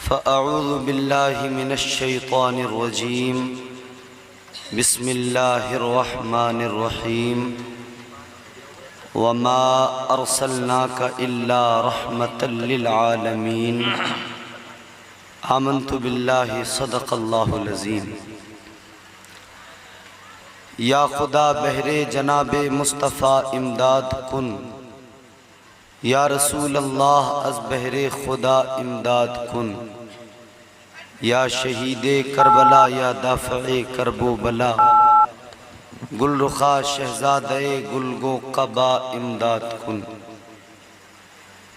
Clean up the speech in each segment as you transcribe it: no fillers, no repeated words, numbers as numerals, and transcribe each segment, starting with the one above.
फ़अऊज़ु बिल्लाहि मिनश्शैतानिर्रजीम बिस्मिल्लाहिर्रहमानिर्रहीम वमा अर्सलनाका इल्ला रहमतल लिल आलमीन आमन्तु बिल्लाहि सदक़ल्लाहुल अज़ीम। या खुदा बहरे जनाबे मुस्तफ़ा इमदाद कुन, या रसूल अल्लाह अज़ बहरे खुदा इमदाद कुन। या शहीदे करबला या दाफ़े करबो बला, गुलरुखा शहज़ादे गुलगो क़बा इमदाद कुन।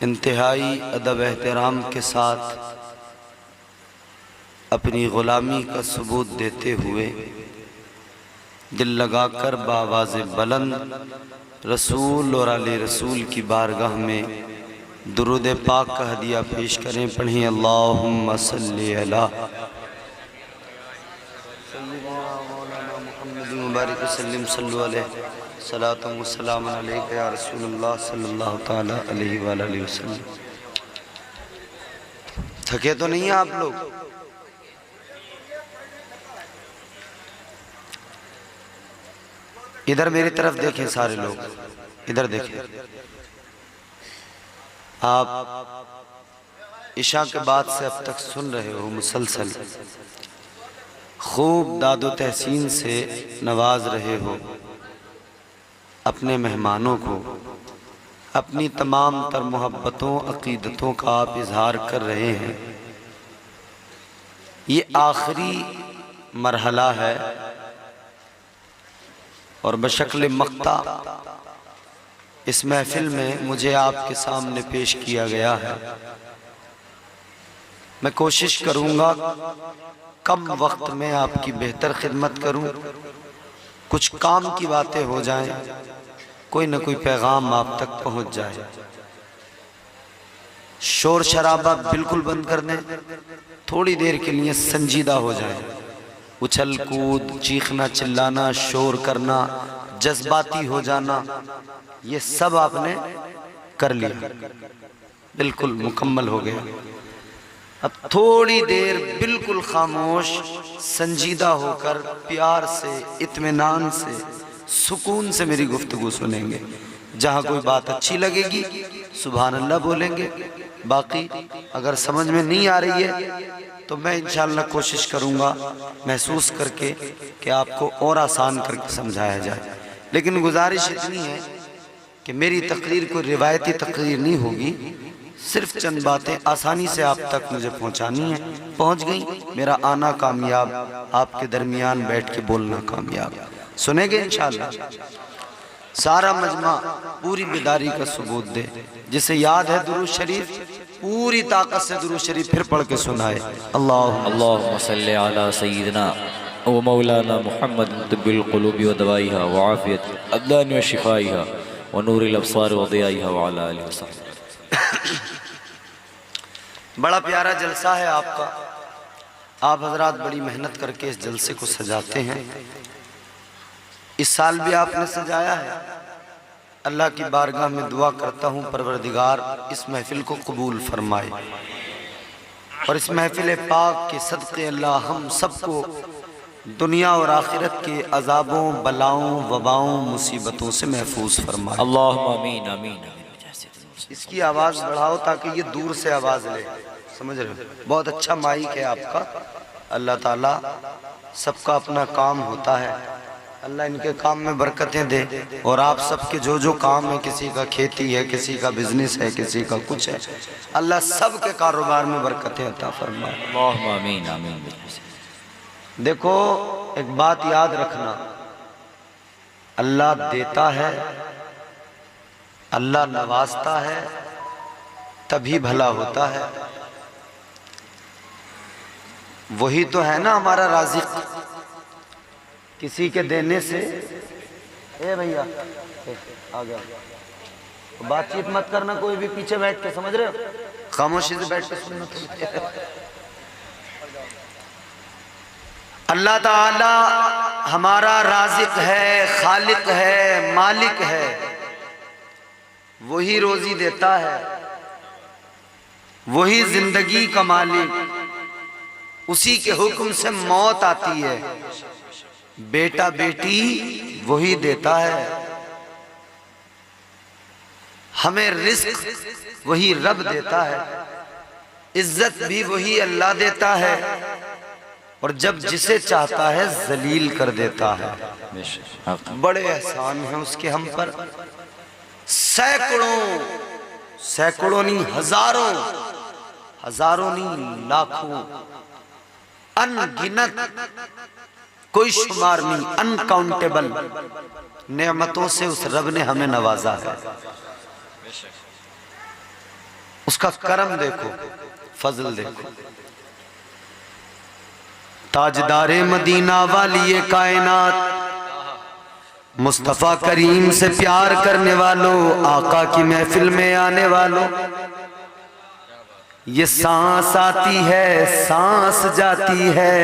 इंतहाई अदब एहतराम के साथ अपनी ग़ुलामी का सबूत देते हुए दिल लगाकर बावाज़ बुलंद रसूल और आले रसूल की बारगाह में दुरूद पाक का हदिया पेश करें। पढ़ें अल्लाहुम्मा सल्ली अला मुबारक वसल्लिम सल्लु अलैहि सलातु व सलाम अलैका या रसूलल्लाह सल्लल्लाहु तआला अलैहि व आलिहि वसल्लम। थके तो नहीं हैं आप लोग? इधर मेरी तरफ देखें सारे लोग, इधर देखें। आप इशा के बाद से अब तक सुन रहे हो मुसलसल, खूब दादो तहसीन से नवाज रहे हो अपने मेहमानों को, अपनी तमाम तर मोहब्बतों अक़ीदतों का आप इजहार कर रहे हैं। ये आखिरी मरहला है और बशक्ल मक्ता इस महफिल में मुझे आपके सामने पेश किया गया है। मैं कोशिश करूँगा कम वक्त में आपकी बेहतर खिदमत करूँ, कुछ काम की बातें हो जाएं, कोई न कोई पैगाम आप तक पहुँच जाए। शोर शराबा बिल्कुल बंद कर दें, थोड़ी देर के लिए संजीदा हो जाए। उछल कूद, चीखना चिल्लाना, शोर करना, जज्बाती हो जाना, ये सब आपने कर लिया, बिल्कुल मुकम्मल हो गया। अब थोड़ी देर बिल्कुल खामोश, संजीदा होकर प्यार से, इत्मीनान से, सुकून से मेरी गुफ्तगू सुनेंगे। जहाँ कोई बात अच्छी लगेगी सुभान अल्लाह बोलेंगे, बाकी अगर समझ में नहीं आ रही है तो मैं इंशाअल्लाह कोशिश करूँगा महसूस करके कि आपको और आसान करके समझाया जाए। लेकिन गुजारिश इतनी है कि मेरी तकरीर कोई रिवायती तकरीर नहीं होगी, सिर्फ चंद बातें आसानी से आप तक मुझे पहुंचानी है। पहुंच गई, मेरा आना कामयाब, आपके दरमियान बैठ के बोलना कामयाब। सुनेंगे इंशाअल्लाह। सारा मजमा पूरी बेदारी का सबूत दे। जिसे याद है दुरूद शरीफ, पूरी ताकत से दुरूद शरीफ फिर पढ़ के सुनाए। अल्लाहुम्मा सल्ली अला सय्यिदिना व मौलाना मुहम्मद तिब्बिल क़ुलूबि व दवाइहा व आफ़ियत अब्दान व शिफ़ाइहा व नूरिल अब्सार व दियाइहा व अला आलिहि वसल्लम। बड़ा प्यारा जलसा है आपका। आप हजरात बड़ी मेहनत करके इस जलसे को सजाते हैं। इस साल भी आपने सजाया है। अल्लाह की बारगाह में दुआ करता हूँ परवरदिगार इस महफिल को कबूल फरमाए और इस महफिल पाक के सदक़े अल्लाह हम सबको दुनिया और आखिरत के अजाबों, बलाओं, वबाओं, मुसीबतों से महफूज फरमाए। अल्लाहुम्मा आमीन आमीन। इसकी आवाज़ बढ़ाओ ताकि ये दूर से आवाज़ ले, समझ रहे हो? बहुत अच्छा माइक है आपका। अल्लाह ताला सबका अपना काम होता है, अल्लाह इनके काम में बरकतें दे और आप सबके जो जो काम है, किसी का खेती है, किसी का बिजनेस है, किसी का कुछ है, अल्लाह सब के कारोबार में बरकतें अता फरमाए। अल्लाहुम्मा आमीन आमीन। देखो एक बात याद रखना, अल्लाह देता है, अल्लाह नवाजता है, तभी भला होता है। वही तो है ना हमारा राज़िक। किसी के देने से, ए भैया आ गया, बातचीत मत करना, कोई भी पीछे बैठ के, समझ रहे हो? खामोशी से बैठ के सुनना। अल्लाह ताला हमारा राज़िक है, खालिक है, मालिक है, वही रोजी देता है, वही जिंदगी का मालिक, उसी के हुक्म से मौत आती है। बेटा बेटी वही देता है, हमें रिस्क वही रब देता है, इज्जत भी वही अल्लाह देता है, और जब जिसे चाहता है जलील कर देता है। बड़े एहसान हैं उसके हम पर, सैकड़ों, सैकड़ों नहीं हजारों, हजारों नहीं लाखों, अनगिनत, कोई शुमार नहीं, अनकाउंटेबल नेमतों से उस रब ने हमें नवाजा है। उसका करम देखो, फजल देखो। ताजदारे मदीना वाली ये कायनात, मुस्तफा करीम से प्यार करने वालों, आका की महफिल में आने वालों, ये सांस आती है सांस जाती है,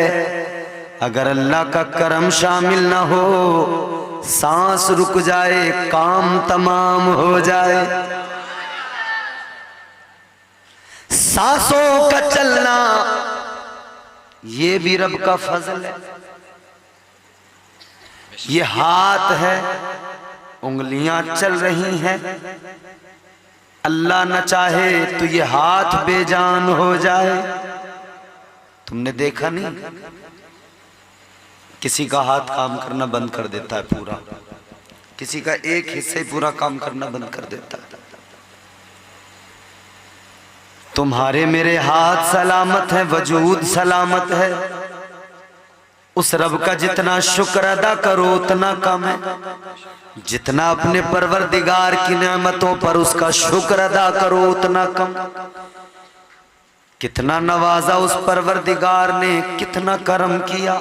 अगर अल्लाह का करम शामिल ना हो सांस रुक जाए काम तमाम हो जाए। सांसों का चलना ये भी रब का फजल है। ये हाथ है, उंगलियां चल रही हैं, अल्लाह न चाहे तो ये हाथ बेजान हो जाए। तुमने देखा नहीं, किसी का हाथ काम करना बंद कर देता है पूरा, किसी का एक हिस्सा ही पूरा काम करना बंद कर देता है। तुम्हारे मेरे हाथ सलामत है, वजूद सलामत है, उस रब का जितना शुक्र अदा करो उतना कम है। जितना अपने परवरदिगार की नेमतों पर उसका शुक्र अदा करो उतना कम। कितना नवाजा उस परवरदिगार ने, कितना करम किया।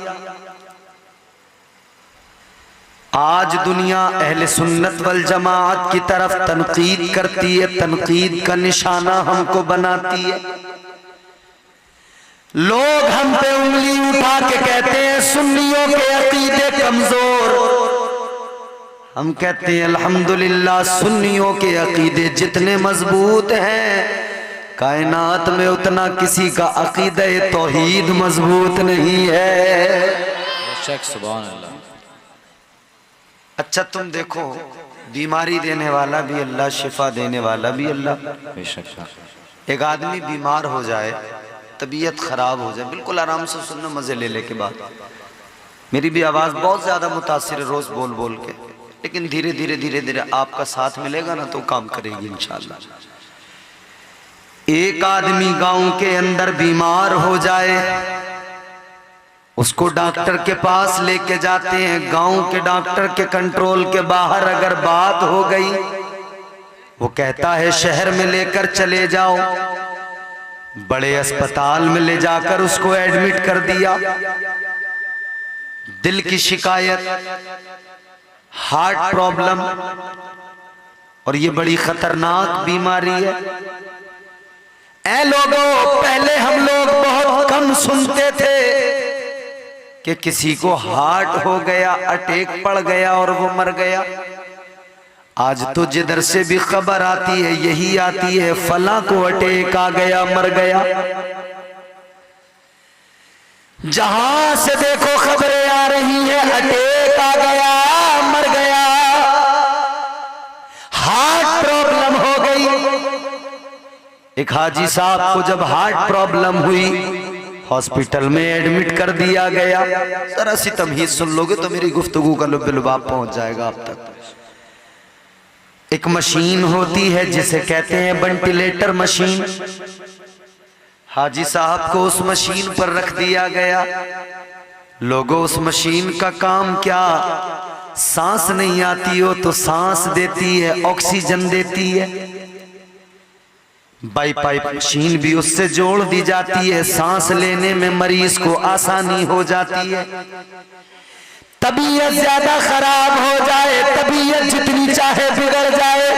आज दुनिया अहले सुन्नत वल जमाअत की तरफ तनकीद करती है, तनकीद का निशाना हमको बनाती है। लोग हम पे उंगली उठा के कहते हैं सुन्नियों के अकीदे कमजोर। हम कहते हैं अल्हम्दुलिल्लाह, सुन्नियों के अकीदे जितने मजबूत हैं कायनात में उतना किसी का अकीदा तौहीद मजबूत नहीं है। सुभान अल्लाह। अच्छा तुम देखो, बीमारी देने वाला भी अल्लाह, शिफा देने वाला भी अल्लाह। बेशक। एक आदमी बीमार हो जाए, तबीयत खराब हो जाए, बिल्कुल आराम से सुनना, मजे ले ले के बाद। मेरी भी आवाज बहुत ज्यादा मुतासिर है रोज बोल बोल के, लेकिन धीरे धीरे धीरे धीरे आपका साथ मिलेगा ना तो काम करेगी इंशाल्लाह। एक आदमी गांव के अंदर बीमार हो जाए, उसको डॉक्टर के पास लेके जाते हैं। गांव के डॉक्टर के कंट्रोल के बाहर अगर बात हो गई, वो कहता है शहर में लेकर चले जाओ। बड़े अस्पताल में ले जाकर उसको एडमिट कर दिया। दिल की शिकायत, हार्ट प्रॉब्लम, और ये बड़ी खतरनाक बीमारी है। ऐ लोगों, पहले हम लोग बहुत कम सुनते थे कि किसी को हार्ट हो गया, अटैक पड़ गया और वो मर गया। आज तो जिधर से भी खबर आती है यही आती है, फला को अटैक आ गया, मर गया। जहां से देखो खबरें आ रही है, अटैक आ गया, मर गया, हार्ट प्रॉब्लम हो गई। एक हाजी साहब को जब हार्ट प्रॉब्लम हुई, हॉस्पिटल में एडमिट कर दिया गया। जरा सी तमहीद सुन लोगे तो मेरी गुफ्तगू का लुब्बे लुबाब पहुंच जाएगा आप तक। एक मशीन होती है जिसे कहते हैं वेंटिलेटर मशीन। हाजी साहब को उस मशीन पर रख दिया गया। लोगों, उस मशीन का काम क्या, सांस नहीं आती हो तो सांस देती है, ऑक्सीजन देती है। बाई पाइप मशीन भी उससे जोड़ दी जाती है, सांस लेने में मरीज को आसानी हो जाती है। तबीयत ज्यादा खराब हो जाए, तबीयत जितनी चाहे बिगड़ जाए,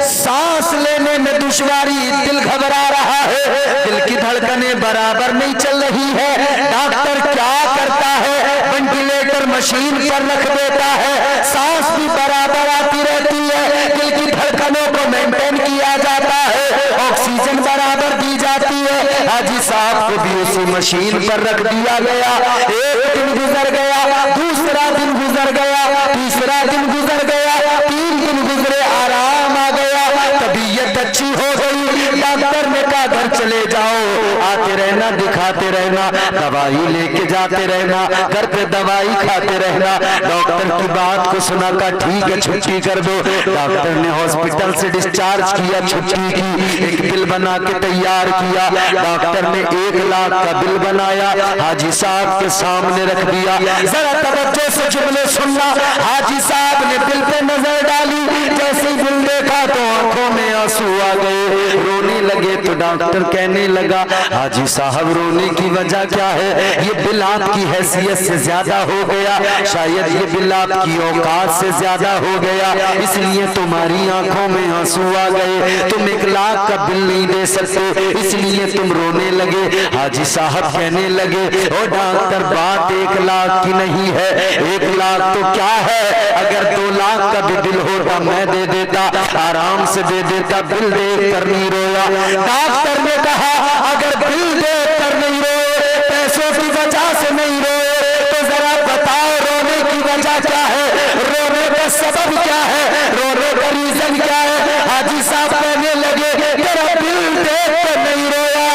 सांस लेने में दुश्वारी, दिल घबरा रहा है, दिल की धड़कनें बराबर नहीं चल रही है, डॉक्टर क्या करता है, वेंटिलेटर मशीन पर रख देता है, सांस भी बराबर आती रहती है, दिल की धड़कनों को मेंटेन किया जाता है, ऑक्सीजन बराबर दी जाती है, हाजी साहब को भी उसी मशीन पर रख दिया गया। एक दिन गुजर गया, दूसरा दिन गुजर गया, तीसरा दिन गुजर गया, 3 दिन गुजरे, आराम आ गया, तबीयत अच्छी हो गई। डॉक्टर ने कहा घर चले जाओ, आते रहना, दिखाते रहना, दवाई लेके जाते रहना, घर पे दवाई खाते रहना। डॉक्टर की बात को सुना, का ठीक है छुट्टी कर दो। डॉक्टर ने हॉस्पिटल से डिस्चार्ज किया, छुट्टी की, एक बिल बना के तैयार किया। डॉक्टर ने 1 लाख का बिल बनाया, हाजी साहब के सामने रख दिया। जरा तवज्जो से जुमले सुनना। हाजी साहब ने बिल पे नजर डाली, जैसे ही बिल देखा तो आंखों में आंसू आ गए, रोने लगे। तो डॉक्टर कहने लगा, हाजी साहब रोने की वजह क्या है? ये बिल आपकी हैसियत से ज्यादा हो गया, शायद ये बिल आपकी औकात से ज्यादा हो गया, इसलिए तुम्हारी आंखों में आंसू आ गए। तुम 1 लाख का बिल नहीं दे सकते, इसलिए तुम रोने लगे। हाजी साहब कहने लगे, ओ डॉक्टर बात 1 लाख की नहीं है, 1 लाख तो क्या है, अगर 2 लाख का भी बिल होता मैं दे देता, आराम से दे देता, बिल देख कर नहीं रोया। डॉक्टर ने कहा, अगर बिल देख कर नहीं रोए, पैसों की वजह से नहीं रोए, तो जरा बताओ रोने की वजह क्या है, रोने का सबब क्या है, रोने का रीजन क्या है? हाजी साहब कहने लगे, तेरा बिल देख कर नहीं रोया,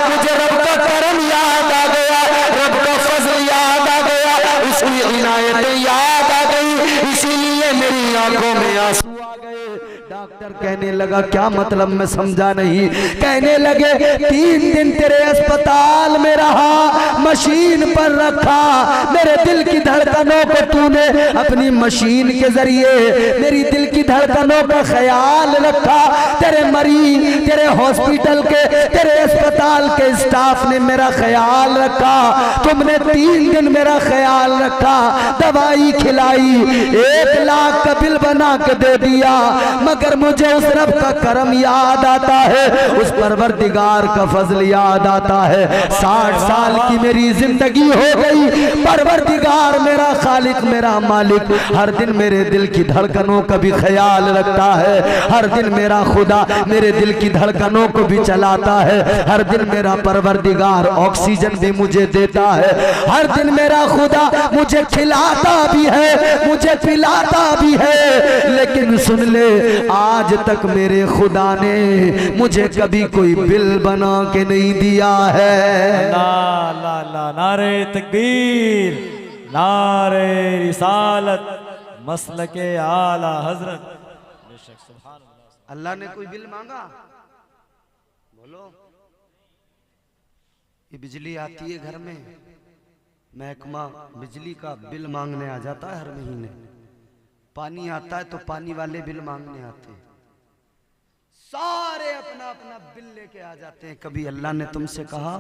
मुझे रब का करम याद आ गया, रब का फजल याद आ गया, उसकी इनायतें याद आ गई, इसीलिए मेरी आंखों में आंसू आ गए। डॉक्टर कहने लगा, क्या मतलब, मैं समझा नहीं। कहने लगे, 3 दिन तेरे अस्पताल में रहा, मशीन पर रखा, मेरे दिल की धड़कनों को तूने अपनी मशीन के जरिए मेरी दिल की धड़कनों का ख्याल रखा, तेरे मरीज, तेरे हॉस्पिटल के, तेरे अस्पताल के स्टाफ ने मेरा ख्याल रखा, तुमने 3 दिन मेरा ख्याल रखा, दवाई खिलाई, 1 लाख का बिल बना के दे दिया, मगर मुझे उस रब का करम याद आता है, उस परवरदिगार का फजल याद आता है। 60 साल की मेरी जिंदगी हो गई, परवरदिगार मेरा खालिक, मेरा मालिक हर दिन मेरे दिल की धड़कनों का भी ख्याल रखता है, हर दिन मेरा खुदा मेरे दिल की धड़कनों को भी चलाता है, हर दिन मेरा परवरदिगार ऑक्सीजन भी मुझे देता है, हर दिन मेरा खुदा मुझे खिलाता भी है, मुझे पिलाता भी है। लेकिन सुन ले, आज तक मेरे खुदा ने मुझे कभी कोई बिल बना के नहीं दिया है। नारे तकबीर, नारे रिसालत, मसलके आला हजरत। अल्लाह ने कोई बिल मांगा? बोलो। ये बिजली आती है घर में, महकमा बिजली का बिल मांगने आ जाता है हर महीने। पानी आता है तो पानी वाले बिल मांगने आते हैं, सारे अपना अपना बिल लेके आ जाते हैं। कभी अल्लाह ने तुमसे कहा,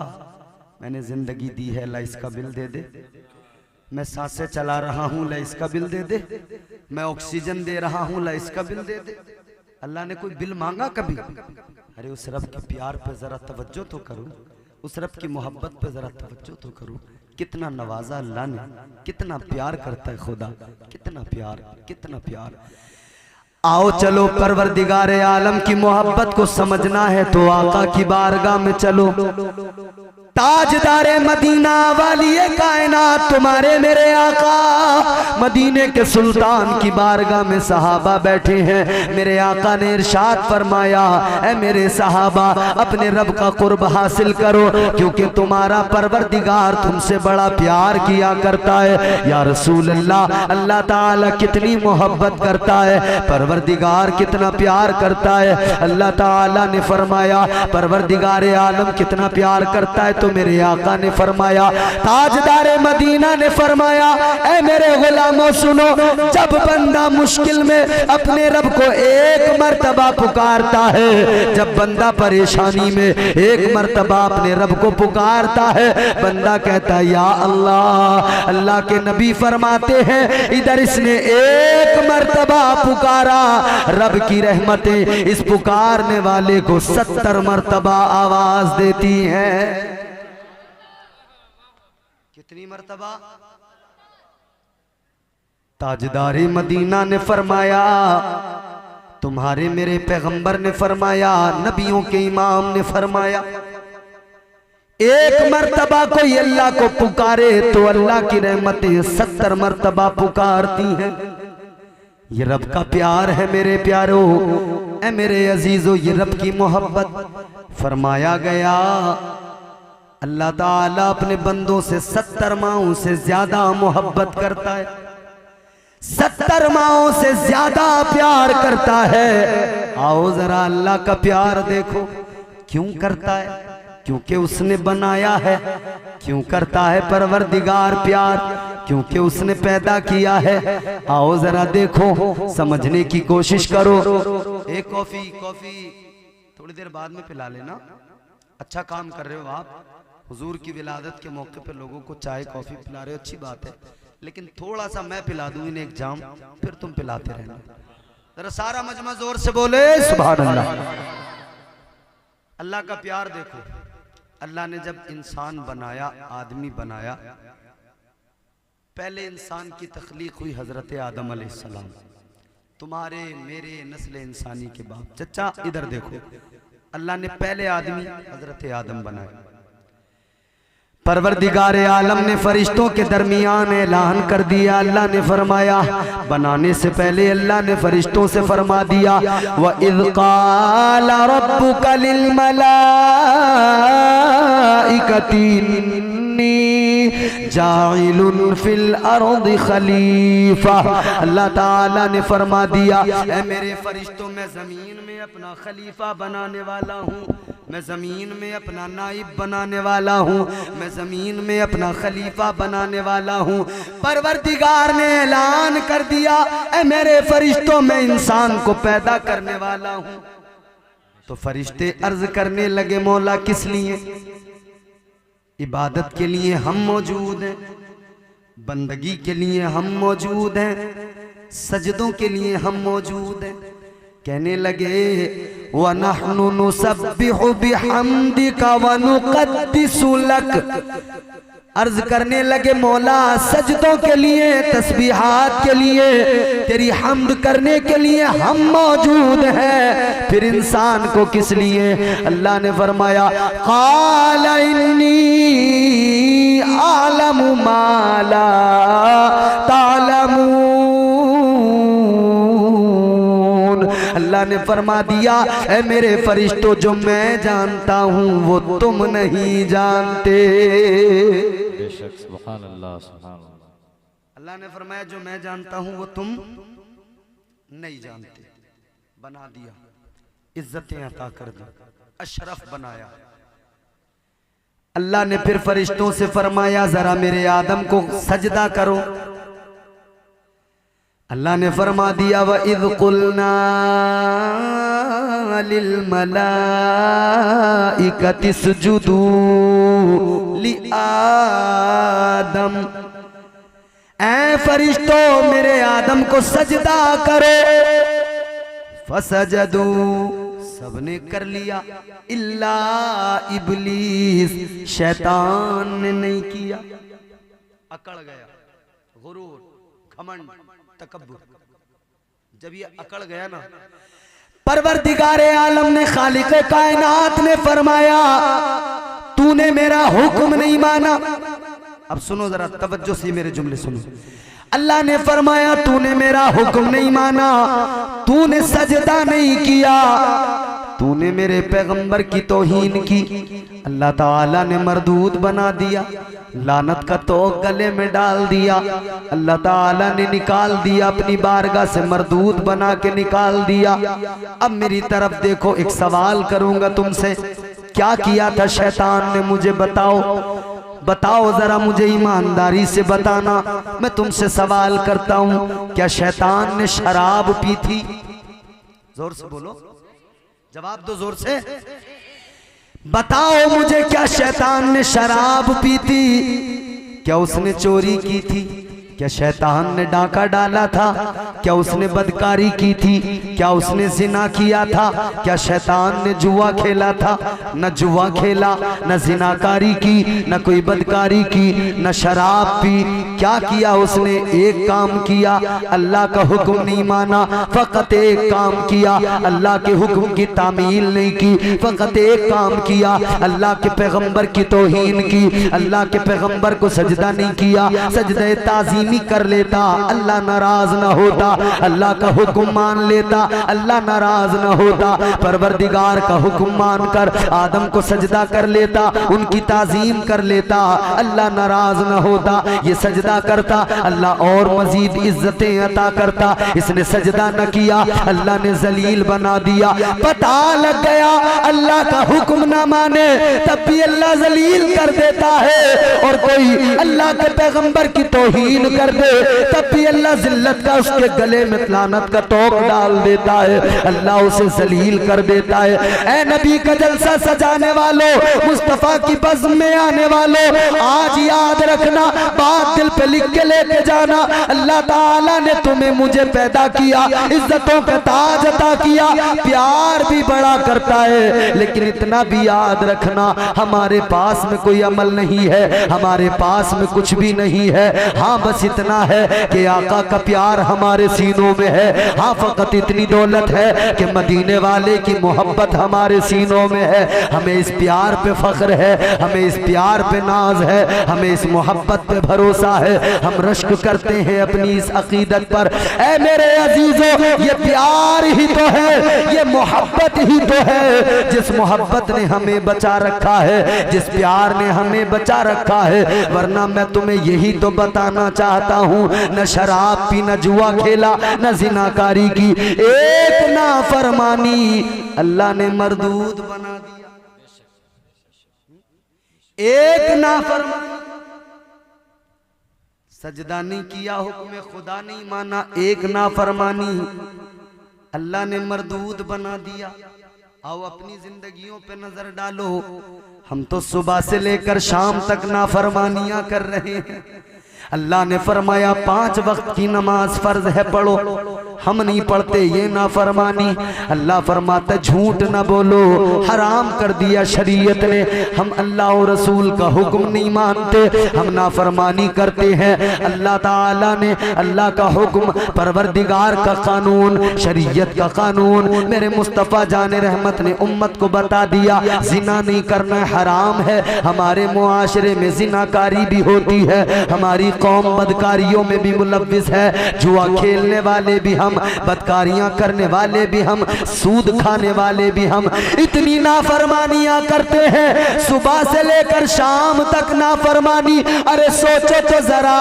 मैंने जिंदगी दी है, ला इसका बिल दे दे, मैं सांसें चला रहा हूं, ला इसका बिल दे दे, मैं ऑक्सीजन दे रहा हूं, ला इसका बिल दे दे। अल्लाह ने कोई बिल मांगा कभी? अरे उस रब के प्यार पे जरा तवज्जो तो करो, उस रब की मोहब्बत पे जरा तवज्जो तो करो। कितना नवाजा अल्लाह ने, कितना प्यार करता है खुदा, कितना प्यार, कितना प्यार। आओ चलो, परवरदिगार आलम की मोहब्बत को समझना है तो आका की बारगाह में चलो। ताजदारे मदीना वाली कायनात तुम्हारे मेरे आका मदीने के सुल्तान की बारगाह में सहाबा बैठे हैं। मेरे आका ने इरशाद फरमाया, ऐ मेरे सहाबा अपने रब का कुर्ब हासिल करो, क्योंकि तुम्हारा परवरदिगार तुमसे बड़ा प्यार किया करता है। या रसूल अल्लाह, अल्लाह ताला कितनी मोहब्बत करता है, परवरदिगार कितना प्यार करता है। अल्लाह ताला ने फरमाया परवरदिगार आलम कितना प्यार करता है, तो मेरे आका ने फरमाया, ताजदारे मदीना ने फरमाया, ऐ मेरे गुलामों सुनो, जब बंदा मुश्किल में अपने रब को एक मर्तबा पुकारता है, जब बंदा परेशानी में एक मर्तबा अपने रब को पुकारता है, बंदा कहता है या अल्लाह। अल्लाह के नबी फरमाते हैं, इधर इसने एक मर्तबा पुकारा, रब की रहमतें इस पुकारने वाले को 70 मर्तबा आवाज देती हैं। कितनी मर्तबा? ताजदारी मदीना ने फरमाया, तुम्हारे मेरे पैगंबर ने फरमाया, नबियों के इमाम ने फरमाया, एक मर्तबा कोई अल्लाह को पुकारे तो अल्लाह की रहमतें 70 मर्तबा पुकारती हैं। ये रब का प्यार है मेरे प्यारो, ए मेरे अजीजों, ये रब की मोहब्बत। फरमाया गया अल्लाह ताला अपने बंदों से 70 माओं से ज्यादा मोहब्बत करता है, 70 माओं से ज्यादा प्यार करता है। आओ जरा अल्लाह का प्यार देखो। क्यों करता है? क्योंकि उसने बनाया है। क्यों करता है परवरदिगार प्यार? क्योंकि उसने पैदा किया है। आओ जरा देखो, समझने की कोशिश करो। एक कॉफी थोड़ी देर बाद में पिला लेना। अच्छा काम कर रहे हो आप, हुजूर की विलादत के मौके पर लोगों को चाय कॉफी पिला रहे हो, अच्छी बात है। लेकिन थोड़ा सा मैं पिला दूं इन्हें एक जाम, फिर तुम पिलाते रहना। जरा सारा मजमा जोर से बोले सुभान अल्लाह। अल्लाह का प्यार देखो। अल्लाह ने जब इंसान बनाया, आदमी बनाया, पहले इंसान की तख्लीक हुई हजरत आदम अलैहिस्सलाम, तुम्हारे मेरे नस्ल इंसानी के बाप। चचा इधर देखो, अल्लाह ने पहले आदमी हजरत आदम बनाया। परवरदिगार आलम ने फरिश्तों के दरमियान ऐलान कर दिया। अल्लाह ने फरमाया, बनाने से पहले अल्लाह ने फरिश्तों से फरमा दिया, व इज़ क़ाला रब्बुका लिल मलाइकति इन्नी जाइलुन फिल अर्दि खलीफा। अल्लाह ताला ने फरमा दिया, ऐ मेरे फरिश्तों, मैं जमीन में अपना खलीफा बनाने वाला हूँ, मैं जमीन में अपना नाइब बनाने वाला हूँ, मैं जमीन में अपना खलीफा बनाने वाला हूँ। परवरदिगार ने ऐलान कर दिया, ऐ मेरे फरिश्तों, मैं इंसान को पैदा करने वाला हूँ। तो फरिश्ते अर्ज करने लगे, मौला किस लिए? इबादत के लिए हम मौजूद हैं, बंदगी के लिए हम मौजूद हैं, सजदों के लिए हम मौजूद हैं। कहने लगे, व नहनु नुसब्बिहु बिहम्दिका व नुक़द्दिसु लक। अर्ज करने लगे, मौला सजदों के लिए, तस्बीहात के लिए, तेरी हम्द करने के लिए हम मौजूद हैं, फिर इंसान को किस लिए? अल्लाह ने फरमाया, क़ाल इन्नी आलमु मा ला तालमून। अल्लाह ने फरमा दिया, ऐ मेरे फरिश्तों, जो मैं जानता हूँ वो तुम नहीं जानते। बेशक, सुभान अल्लाह, सुभान अल्लाह। अल्लाह ने फरमाया, जो मैं जानता हूँ वो तुम नहीं जानते। बना दिया, इज्जतें अता कर दी, अशरफ बनाया। अल्लाह ने फिर फरिश्तों से फरमाया, जरा मेरे आदम को सजदा करो। अल्लाह ने फरमा दिया, व इज़ क़ुलना लिल मलाइकति इसजुदू लि आदम। ऐ फरिश्तों, मेरे आदम को सजदा करो। फसजदू, सबने कर लिया, इल्ला इब्लीस, शैतान ने नहीं किया। अकड़ गया, गुरूर, घमंड, तकब्बुर। जब ये अकड़ गया ना, परवरदिगार आलम ने, खालिक कायनात ने फरमाया, तूने मेरा हुक्म नहीं माना। अब सुनो जरा तवज्जो से मेरे जुमले सुनो। अल्लाह ने फरमाया, तूने मेरा हुक्म नहीं माना, तूने सजदा नहीं किया, तूने मेरे पैगंबर की तौहीन की। अल्लाह ताला ने मरदूद बना दिया, लानत का तोक गले में डाल दिया। अल्लाह ताला ने निकाल दिया, अपनी बारगाह से मरदूद बना के निकाल दिया। अब मेरी तरफ देखो, एक सवाल करूंगा तुमसे, क्या किया था शैतान ने? मुझे बताओ जरा, मुझे ईमानदारी से बताना। मैं तुमसे सवाल करता हूं, क्या शैतान ने शराब पी थी? जोर से बोलो, जवाब दो जोर से। बताओ मुझे, क्या शैतान ने शराब पी थी? क्या उसने चोरी की थी? क्या शैतान ने डाका डाला था? क्या उसने बदकारी की थी? क्या उसने जिना किया था? क्या शैतान ने जुआ खेला था? न जुआ खेला, न जिनाकारी की, न कोई बदकारी की, न शराब पी। क्या किया उसने? एक काम किया, अल्लाह का हुक्म नहीं माना। फकत एक काम किया, अल्लाह के हुक्म की तामील नहीं की। फकत एक काम किया, अल्लाह के पैगंबर की तौहीन की। अल्लाह के पैगंबर को सजदा नहीं किया। सजदे ताज़ीमी कर लेता, अल्लाह नाराज ना होता। अल्लाह का हुक्म मान लेता, अल्लाह नाराज ना होता। परवरदिगार का हुक्म मानकर आदम को सजदा कर लेता, उनकी ताज़ीम कर लेता, अल्लाह नाराज ना होता। ये सजदा करता, अल्लाह और मजीद इज्जतें अता करता। इसने सजदा न किया, अल्लाह ने जलील बना दिया। पता लग गया अल्लाह का हुक्म ना माने तब भी अल्लाह जलील कर देता है, और कोई अल्लाह के पैगंबर की तौहीन कर दे तब भी अल्लाह जिल्लत का उसके गले में लानत का तोक डाल देता है। अल्लाह उसे जलील कर देता है। ऐ नबी का जलसा सजाने वालों, मुस्तफा की बज़्म में आने वालों, आज याद रखना, बात दिल पे लिख के लेके जाना। अल्लाह ताला ने तुम्हें मुझे पैदा किया, इज्जतों का ताज अता किया, प्यार भी बड़ा करता है, लेकिन इतना भी याद रखना, हमारे पास में कोई अमल नहीं है, हमारे पास में कुछ भी नहीं है। हाँ बस इतना है कि आका का प्यार हमारे सीनों में है। हाँ फकत इतनी दौलत है कि मदीने वाले की मोहब्बत हमारे सीनों में है। हमें इस प्यार पे फख्र है, हमें इस प्यार पे नाज है, हमें इस मोहब्बत पे भरोसा है। हम रश्क करते हैं अपनी इस अकीदत पर। ऐ मेरे अजीजों, ये प्यार ही तो है, ये मोहब्बत ही तो है जिस मोहब्बत ने हमें बचा रखा है, जिस प्यार ने हमें बचा रखा है। वरना मैं तुम्हें यही तो बताना चाहता हूँ, न शराब पी, न जुआ खेला, न जिनाकारी की, एक नाफरमानी अल्लाह ने मरदूद बना दिया। एक नाफरमानी, सजदा नहीं किया, हुक्म खुदा नहीं माना, एक नाफरमानी अल्लाह ने मरदूद बना दिया। आओ अपनी जिंदगियों पे नजर डालो, हम तो सुबह से लेकर शाम तक नाफरमानियां कर रहे हैं। अल्लाह ने फरमाया 5 वक्त की नमाज फर्ज है, पढ़ो, हम नहीं पढ़ते, ये नाफरमानी। अल्लाह फरमाता झूठ ना बोलो, हराम कर दिया शरीयत ने। हम अल्लाह और रसूल का हुक्म नहीं मानते, हम नाफरमानी करते हैं। अल्लाह ताला ने अल्लाह का हुक्म, परवरदिगार का कानून, शरीयत का कानून मेरे मुस्तफ़ा जाने रहमत ने उम्मत को बता दिया। जिना नहीं करना हराम है। हमारे मुआशरे में जिनाकारी भी होती है, हमारी कौम बदकारियों में भी मुलव्विस है। जुआ खेलने वाले भी हम, बदकारियां करने वाले भी हम, सूद खाने वाले भी हम, इतनी नाफरमानियां करते हैं, सुबह से लेकर शाम तक नाफरमानी। अरे सोचो तो जरा,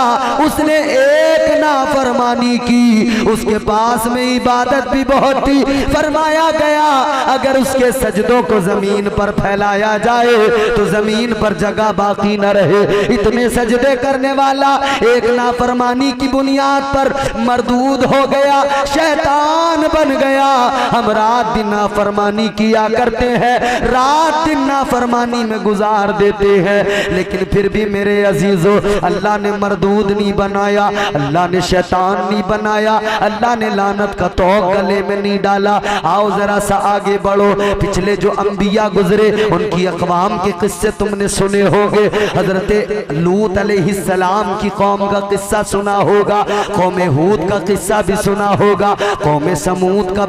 उसने एक नाफरमानी की, उसके पास में इबादत भी बहुत थी। फरमाया गया अगर उसके सजदों को जमीन पर फैलाया जाए तो जमीन पर जगह बाकी न रहे। इतने सजदे करने वाला एक नाफरमानी की बुनियाद पर मरदूद हो गया, शैतान बन गया। हम रात दिन नाफरमानी किया करते हैं, रात दिन नाफरमानी में गुजार देते हैं, लेकिन फिर भी मेरे अजीजों, अल्लाह ने मरदूद नहीं बनाया, अल्लाह ने शैतान नहीं बनाया, अल्लाह ने लानत का तौक गले में नहीं डाला। आओ जरा सा आगे बढ़ो। पिछले जो अंबिया गुजरे उनकी अक़वाम के किस्से तुमने सुने होंगे। हजरत लूत अलैहिस्सलाम की कौम का किस्सा सुना होगा, कौम हूद का किस्सा भी सुना होगा, कौम समूद का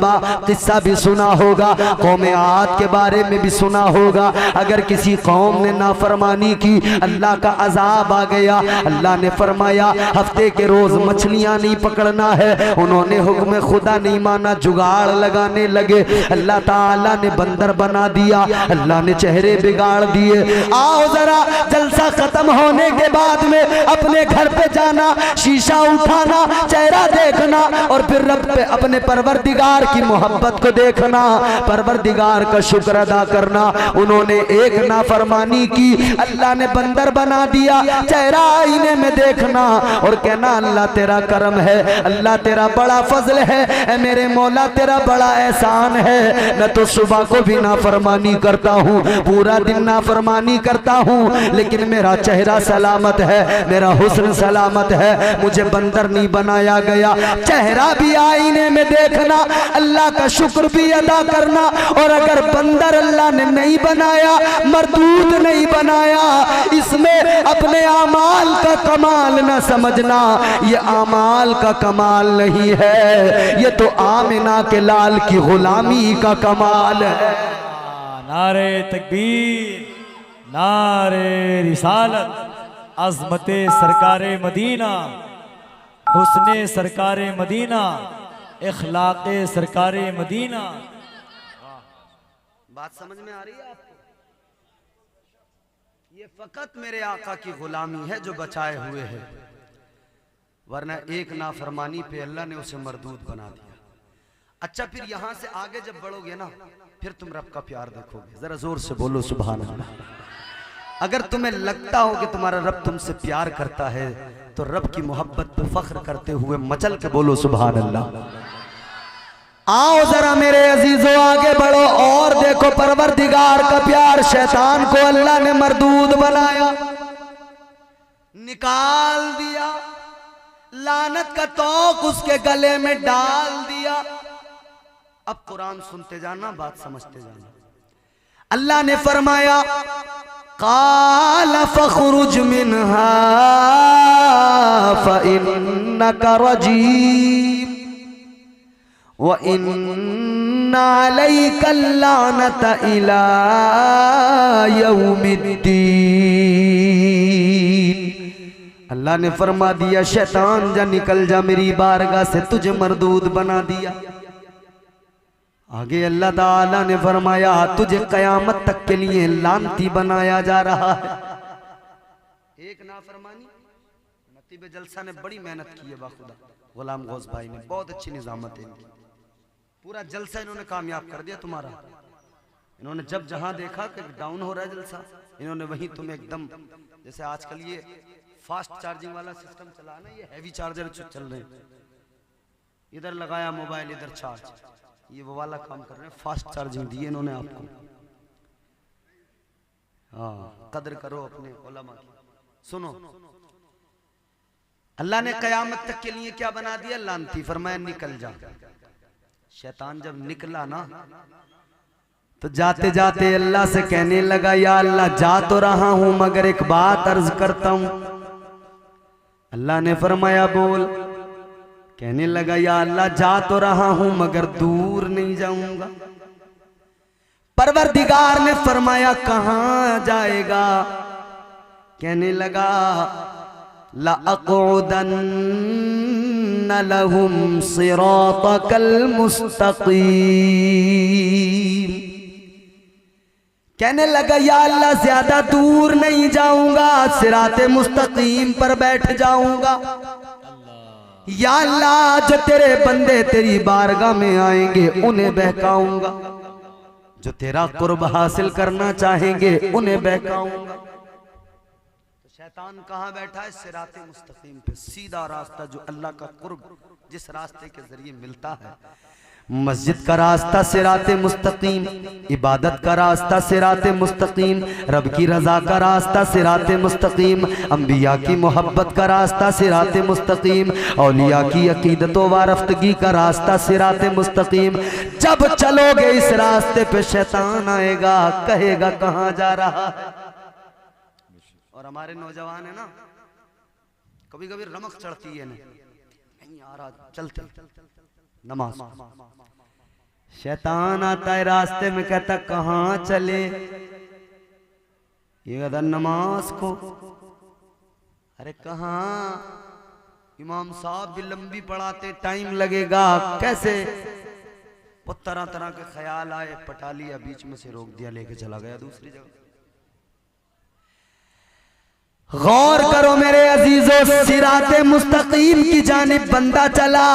किस्सा भी सुना होगा, कौम आद के बारे में भी सुना होगा। अगर किसी कौम ने नाफरमानी की, अल्लाह का अजाब आ गया। अल्लाह ने फरमाया हफ्ते के रोज मछलियां नहीं पकड़ना है। उन्होंने हुक्म खुदा नहीं माना, जुगाड़ लगाने लगे। अल्लाह ताला ने बंदर बना दिया, अल्लाह ने चेहरे बिगाड़ दिए। आओ जरा जलसा खत्म होने के बाद में अपने घर पे जाना, शीशा उठाना, चेहरा देखना और फिर रब पे अपने परवरदिगार की मोहब्बत को देखना, परवरदिगार का शुक्र अदा करना। उन्होंने एक नाफरमानी की, अल्लाह ने बंदर बना दिया, चेहरा आईने में देखना और कहना अल्लाह तेरा करम है, अल्लाह तेरा बड़ा फजल है, मेरे मौला तेरा बड़ा एहसान है। मैं तो सुबह को भी नाफरमानी करता हूँ, पूरा दिन नाफरमानी करता हूँ, लेकिन मेरा चेहरा सलामत है, मेरा हुस्न हुस्न सलामत है, मुझे बंदर नहीं बनाया गया। चेहरा भी आईने में देखना, अल्लाह का शुक्र भी अदा करना। और अगर बंदर अल्लाह ने नहीं बनाया, मरदूद नहीं बनाया, इसमें अपने आमाल का कमाल न समझना। ये आमाल का कमाल नहीं है, ये तो आमिना के लाल की गुलामी का कमाल है। नारे तकबीर, नारे रिसालत, अज़मते सरकारे मदीना, हुस्ने सरकारे मदीना, इखलाक़े सरकारे मदीना। बात समझ में आ रही है आपको? ये फकत मेरे आका की गुलामी है जो बचाए हुए है, वरना एक नाफरमानी पे अल्लाह ने उसे मरदूद बना दिया। अच्छा, फिर यहां से आगे जब बढ़ोगे ना, फिर तुम रब का प्यार देखोगे। जरा जोर से बोलो सुभान अल्लाह। अगर तुम्हें लगता हो कि तुम्हारा रब तुमसे प्यार करता है, तो रब की मोहब्बत पे फख्र करते हुए मचल के बोलो सुभान अल्लाह। आओ जरा मेरे अजीजों आगे बढ़ो और देखो परवरदिगार का प्यार। शैतान को अल्लाह ने मरदूद बनाया, निकाल दिया, लानत का तौक उसके गले में डाल दिया। अब कुरान सुनते जाना, बात समझते जाना। अल्लाह ने फरमाया काला फखरुज मिनहा फइन्नका रजीम व इन्ना अलैका लानता इला यौमिद्दीन। अल्लाह ने फरमा दिया शैतान जा निकल जा मेरी बारगाह से, तुझे मरदूद बना दिया। आगे अल्लाह ताला ने फरमाया तुझे कयामत तक के लिए लानती बनाया जा रहा है। एक नाफरमानी, नतीबे जलसा ने बड़ी मेहनत की है बाखुदा, गुलाम गौस भाई ने बहुत अच्छी निजामत है इनकी। पूरा जलसा इन्होंने कामयाब कर दिया तुम्हारा। इन्होंने जब जहां देखा कि डाउन हो रहा है जलसा, इन्होंने वहीं तुम्हें एकदम, जैसे आजकल ये फास्ट चार्जिंग वाला सिस्टम चला ना, ये हैवी चार्जर चल रहे हैं, इधर लगाया मोबाइल इधर चार्ज, ये वो वाला काम कर रहे हैं। फास्ट चार्जिंग दी इन्होंने आपको। हाँ, कदर करो अपने उलमा की। सुनो, अल्लाह ने कयामत तक के लिए क्या बना दिया? लानती। फरमाया निकल जा। शैतान जब निकला ना, तो जाते जाते अल्लाह से कहने लगा या अल्लाह जा तो रहा हूं, मगर एक बात अर्ज करता हूं। अल्लाह ने फरमाया बोल। कहने लगा या अल्लाह जा तो रहा हूं, मगर दूर नहीं जाऊंगा। परवरदिगार ने फरमाया कहां जाएगा? कहने लगा ला अक़उदन्न लहुम सिरातकल मुस्तक़ीम। कहने लगा या अल्लाह ज्यादा दूर नहीं जाऊंगा, सिराते मुस्तकीम पर बैठ जाऊंगा। या अल्लाह जो तेरे बंदे तेरी बारगाह में आएंगे उन्हें बहकाऊंगा, जो तेरा कुर्ब हासिल करना चाहेंगे उन्हें बहकाऊंगा। तो शैतान कहाँ बैठा है? सिराते मुस्तकीम पे, सीधा रास्ता जो अल्लाह का कुर्ब जिस रास्ते के जरिए मिलता है। मस्जिद का रास्ता सिराते मुस्तकीम, इबादत का रास्ता सिराते मुस्तकीम, रब की रजा का रास्ता सिराते मुस्तकीम, अंबिया की मोहब्बत का रास्ता सिराते मुस्तकीम, औलिया की अकीदत व वारफ्तगी का रास्ता सिराते मुस्तकीम। जब चलोगे इस रास्ते पे शैतान आएगा, कहेगा कहाँ जा रहा है। और हमारे नौजवान है ना, कभी कभी रमक चढ़ती है, नहीं यार चलते नमाज। शैतान आता है रास्ते में, कहता कहाँ चले? ये कहता नमाज को। अरे कहाँ? इमाम साहब भी लंबी पढ़ाते, टाइम लगेगा। कैसे? वो तरह तरह के ख्याल आए, पटा लिया, बीच में से रोक दिया, लेके चला गया दूसरी जगह। गौर करो मेरे अजीजों, सिराते मुस्तकीम की जानिब बंदा चला,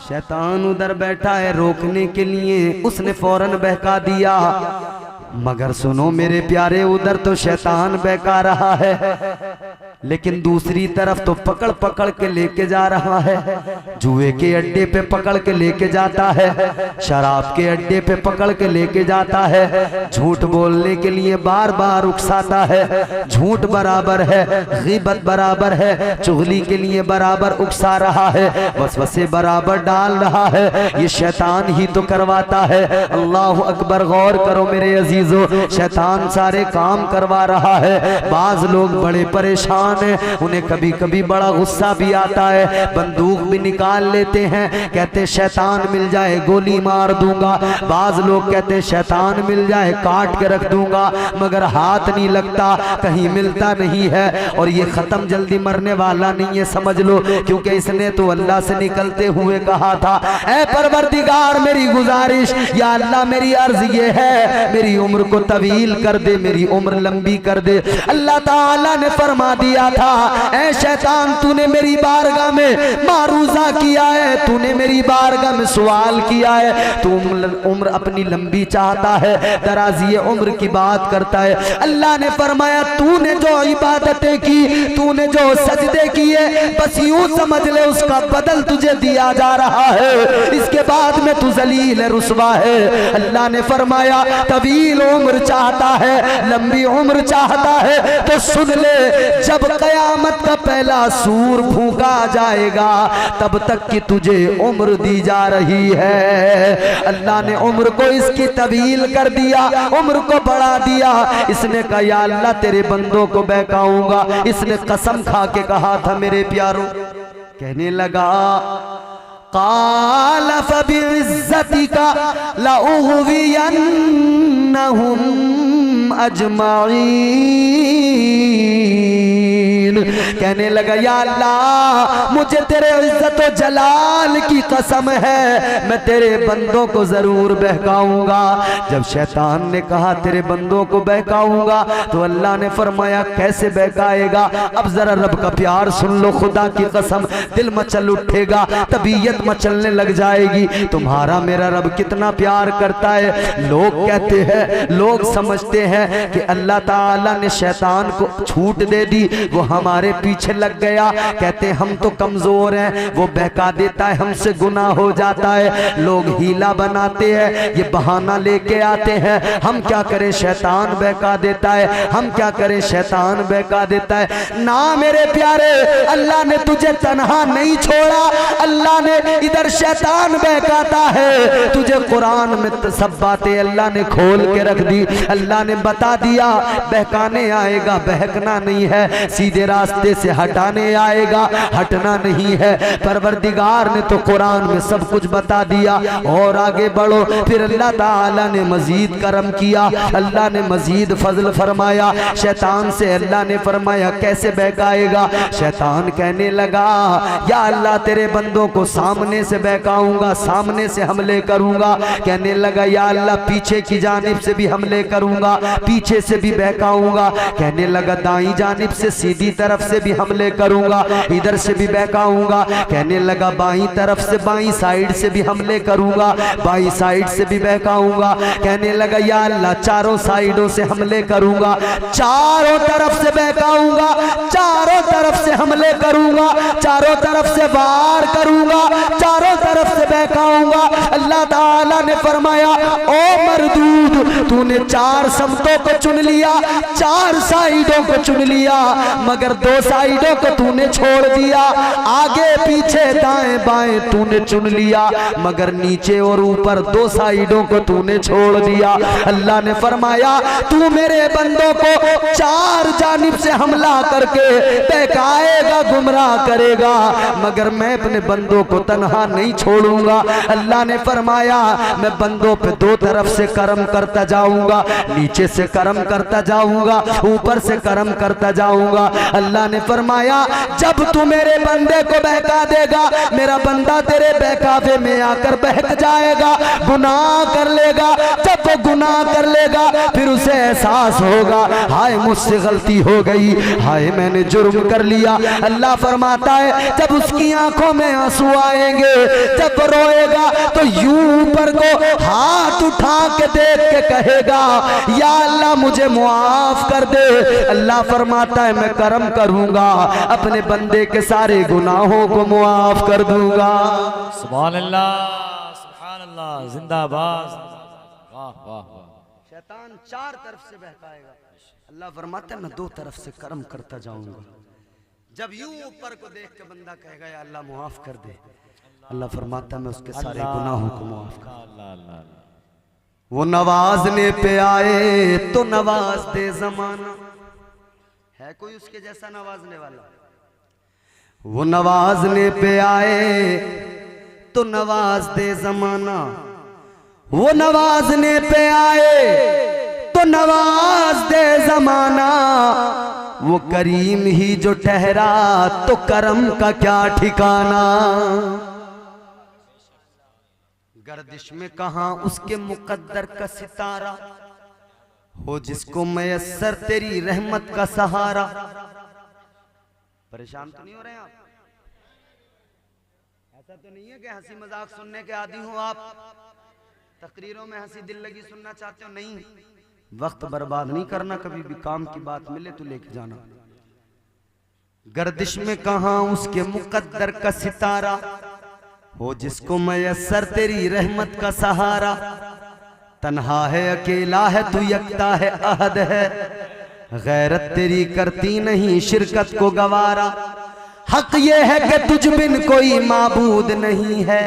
शैतान उधर बैठा है रोकने के लिए, उसने फौरन बहका दिया। मगर सुनो मेरे प्यारे, उधर तो शैतान बहका रहा है। लेकिन दूसरी तरफ तो पकड़ पकड़ के लेके जा रहा है, जुए के अड्डे पे पकड़ के लेके जाता है, शराब के अड्डे पे पकड़ के लेके जाता है, झूठ बोलने के लिए बार बार उकसाता है। झूठ बराबर है, गीबत बराबर है, चुगली के लिए बराबर उकसा रहा है, वसवसे बराबर डाल रहा है। ये शैतान ही तो करवाता है। अल्लाह अकबर, गौर करो मेरे अजीजों, शैतान सारे काम करवा रहा है। बाज लोग बड़े परेशान है, उन्हें कभी कभी बड़ा गुस्सा भी आता है, बंदूक भी निकाल लेते हैं, कहते शैतान मिल जाए गोली मार दूंगा। बाज लोग कहते शैतान मिल जाए काट के रख दूंगा, मगर हाथ नहीं लगता, कहीं मिलता नहीं है। और ये खत्म जल्दी मरने वाला नहीं है, समझ लो, क्योंकि इसने तो अल्लाह से निकलते हुए कहा था, ऐ परवरदिगार मेरी गुजारिश, या अल्लाह मेरी अर्ज ये है, मेरी उम्र को तवील कर दे, मेरी उम्र लंबी कर दे। अल्लाह ताला ने फरमा दिया था, ऐ शैतान तूने मेरी बारगाह में मारूजा किया है, तूने मेरी बारगाह में सवाल किया है, तू उम्र अपनी लंबी चाहता है, दराजी उम्र की बात करता है। अल्लाह ने फरमाया तूने जो इबादतें की, तूने जो सजदे किए, बस यूं समझ ले उसका बदल तुझे दिया जा रहा है, इसके बाद में तू जलील रुसवा है। अल्लाह ने फरमाया तवील उम्र चाहता है, लंबी उम्र चाहता है, तो सुन ले, जब कयामत का पहला सूर फूंका जाएगा तब तक कि तुझे उम्र दी जा रही है। अल्लाह ने उम्र को इसकी तवील कर दिया, उम्र को बढ़ा दिया। इसने कहा या अल्लाह तेरे बंदों को बहकाऊंगा। इसने कसम खा के कहा था मेरे प्यारों, कहने लगा क़ाल फ़बिइज़्ज़तिका लअग़वियन्नहुम अजमईन। कहने लगा या अल्लाह मुझे तेरे इज्जत और जलाल की कसम है, मैं तेरे बंदों को जरूर बहकाऊंगा। जब शैतान ने कहा तेरे बंदों को बहकाऊंगा, तो अल्लाह ने फरमाया कैसे बहकाएगा। अब जरा रब का प्यार सुन लो, खुदा की कसम दिल मचल उठेगा, तबीयत मचलने लग जाएगी। तुम्हारा मेरा रब कितना प्यार करता है। लोग कहते हैं, लोग समझते हैं कि अल्लाह ताला ने शैतान को छूट दे दी, वो हमारे पीछे लग गया। कहते हैं हम तो कमजोर हैं, वो बहका देता है, हमसे गुनाह हो जाता है। लोग हीला बनाते हैं, ये बहाना लेके आते हैं, हम क्या करें शैतान बहका देता है, हम क्या करें शैतान बहका देता है। ना मेरे प्यारे, अल्लाह ने तुझे तन्हा नहीं छोड़ा, अल्लाह ने इधर शैतान बहकाता है, तुझे कुरान में सब बातें अल्लाह ने खोल के रख दी। अल्लाह ने बता दिया बहकाने आएगा, बहकना नहीं है, सीधे रास्ते से हटाने आएगा, हटना नहीं है। परवरदिगार ने तो कुरान में सब कुछ बता दिया। और आगे बढ़ो, फिर अल्लाह ताला ने मजीद करम किया, अल्लाह ने मजीद फजल फरमाया। शैतान से अल्लाह ने फरमाया कैसे बहकाएगा। शैतान कहने लगा या अल्लाह तेरे बंदों को सामने से बहकाऊंगा, सामने से हमले करूंगा। कहने लगा या अल्लाह पीछे की जानिब से भी हमले करूंगा, पीछे से भी बहकाऊंगा। कहने लगा दाईं जानिब से सीधी तरफ से भी हमले करूंगा, इधर से भी बहकाऊंगा। कहने लगा बाईं तरफ से, बाईं साइड से भी हमले करूंगा, बाईं साइड से भी बहकाऊंगा। कहने लगा या अल्लाह चारों साइडों से हमले करूंगा, चारों तरफ से बहकाऊंगा, चारों तरफ से हमले करूंगा, चारों तरफ से वार करूंगा, चारों तरफ से बहकाऊंगा। अल्लाह ताला ने फरमाया ओ मरदूद, तूने चार समतों को चुन लिया, चार साइडों को चुन लिया, मगर दो साइडों को तूने छोड़ दिया। आगे पीछे दाएं बाएं तूने चुन लिया, मगर नीचे और ऊपर दो साइडों को तूने छोड़ दिया। अल्लाह ने फरमाया तू मेरे बंदों को चार जानिब से हमला करके बहकाएगा, गुमराह करेगा, मगर मैं अपने बंदों को तन्हा नहीं छोड़ूंगा। अल्लाह ने फरमाया मैं बंदों पे दो तरफ से करम करता जाऊंगा, नीचे से करम करता जाऊंगा, ऊपर से करम करता जाऊंगा। अल्लाह ने फरमाया जब तू मेरे बंदे को बहका देगा, मेरा बंदा तेरे बहकावे में आकर बहक जाएगा, गुनाह कर लेगा। जब वो गुनाह कर लेगा फिर उसे एहसास होगा हाय मुझसे गलती हो गई, हाय मैंने जुर्म कर लिया, अल्लाह फरमाता है जब उसकी आंखों में आंसू आएंगे, जब वो रोएगा तो यूं ऊपर को हाथ उठा के देख के कहेगा या अल्लाह मुझे मुआफ कर दे। अल्लाह फरमाता है मैं करम करूंगा, अपने बंदे के सारे गुनाहों को मुआफ कर दूंगा। सुभान अल्लाह, सुभान अल्लाह, जिंदाबाद। वाह वाह वाह। शैतान चार तरफ से बहकाएगा, अल्लाह फरमाता है मैं दो तरफ से करम करता जाऊंगा। जब यूं ऊपर को देख के बंदा कहेगा या अल्लाह मुआफ कर दे, अल्लाह फरमाता है मैं उसके सारे गुनाहों को मुआफ कर। अल्लाह अल्लाह। वो नवाजने पे आए तो नवाज दे जमाना, है कोई उसके जैसा नवाजने वाला? वो नवाजने पे आए तो नवाज दे जमाना, वो नवाजने पे आए तो नवाज दे जमाना, वो करीम ही जो ठहरा तो करम का क्या ठिकाना। गर्दिश में कहां उसके मुकद्दर का सितारा, हो जिसको मयस्सर तेरी रहमत का सहारा। परेशान तो नहीं हो रहे आप? ऐसा तो नहीं है कि हंसी मजाक सुनने के आदी हो आप, तकरीरों में हंसी दिल लगी सुनना चाहते हो? नहीं, वक्त बर्बाद नहीं करना, कभी भी काम की बात मिले तो लेके जाना। गर्दिश में कहां उसके मुकद्दर का सितारा, हो जिसको मयस्सर तेरी रहमत का सहारा। तन्हा है अकेला है तू यकता है अहद है, गैरत तेरी करती नहीं शिरकत को गवारा। हक ये है कि तुझ बिन कोई माबूद नहीं है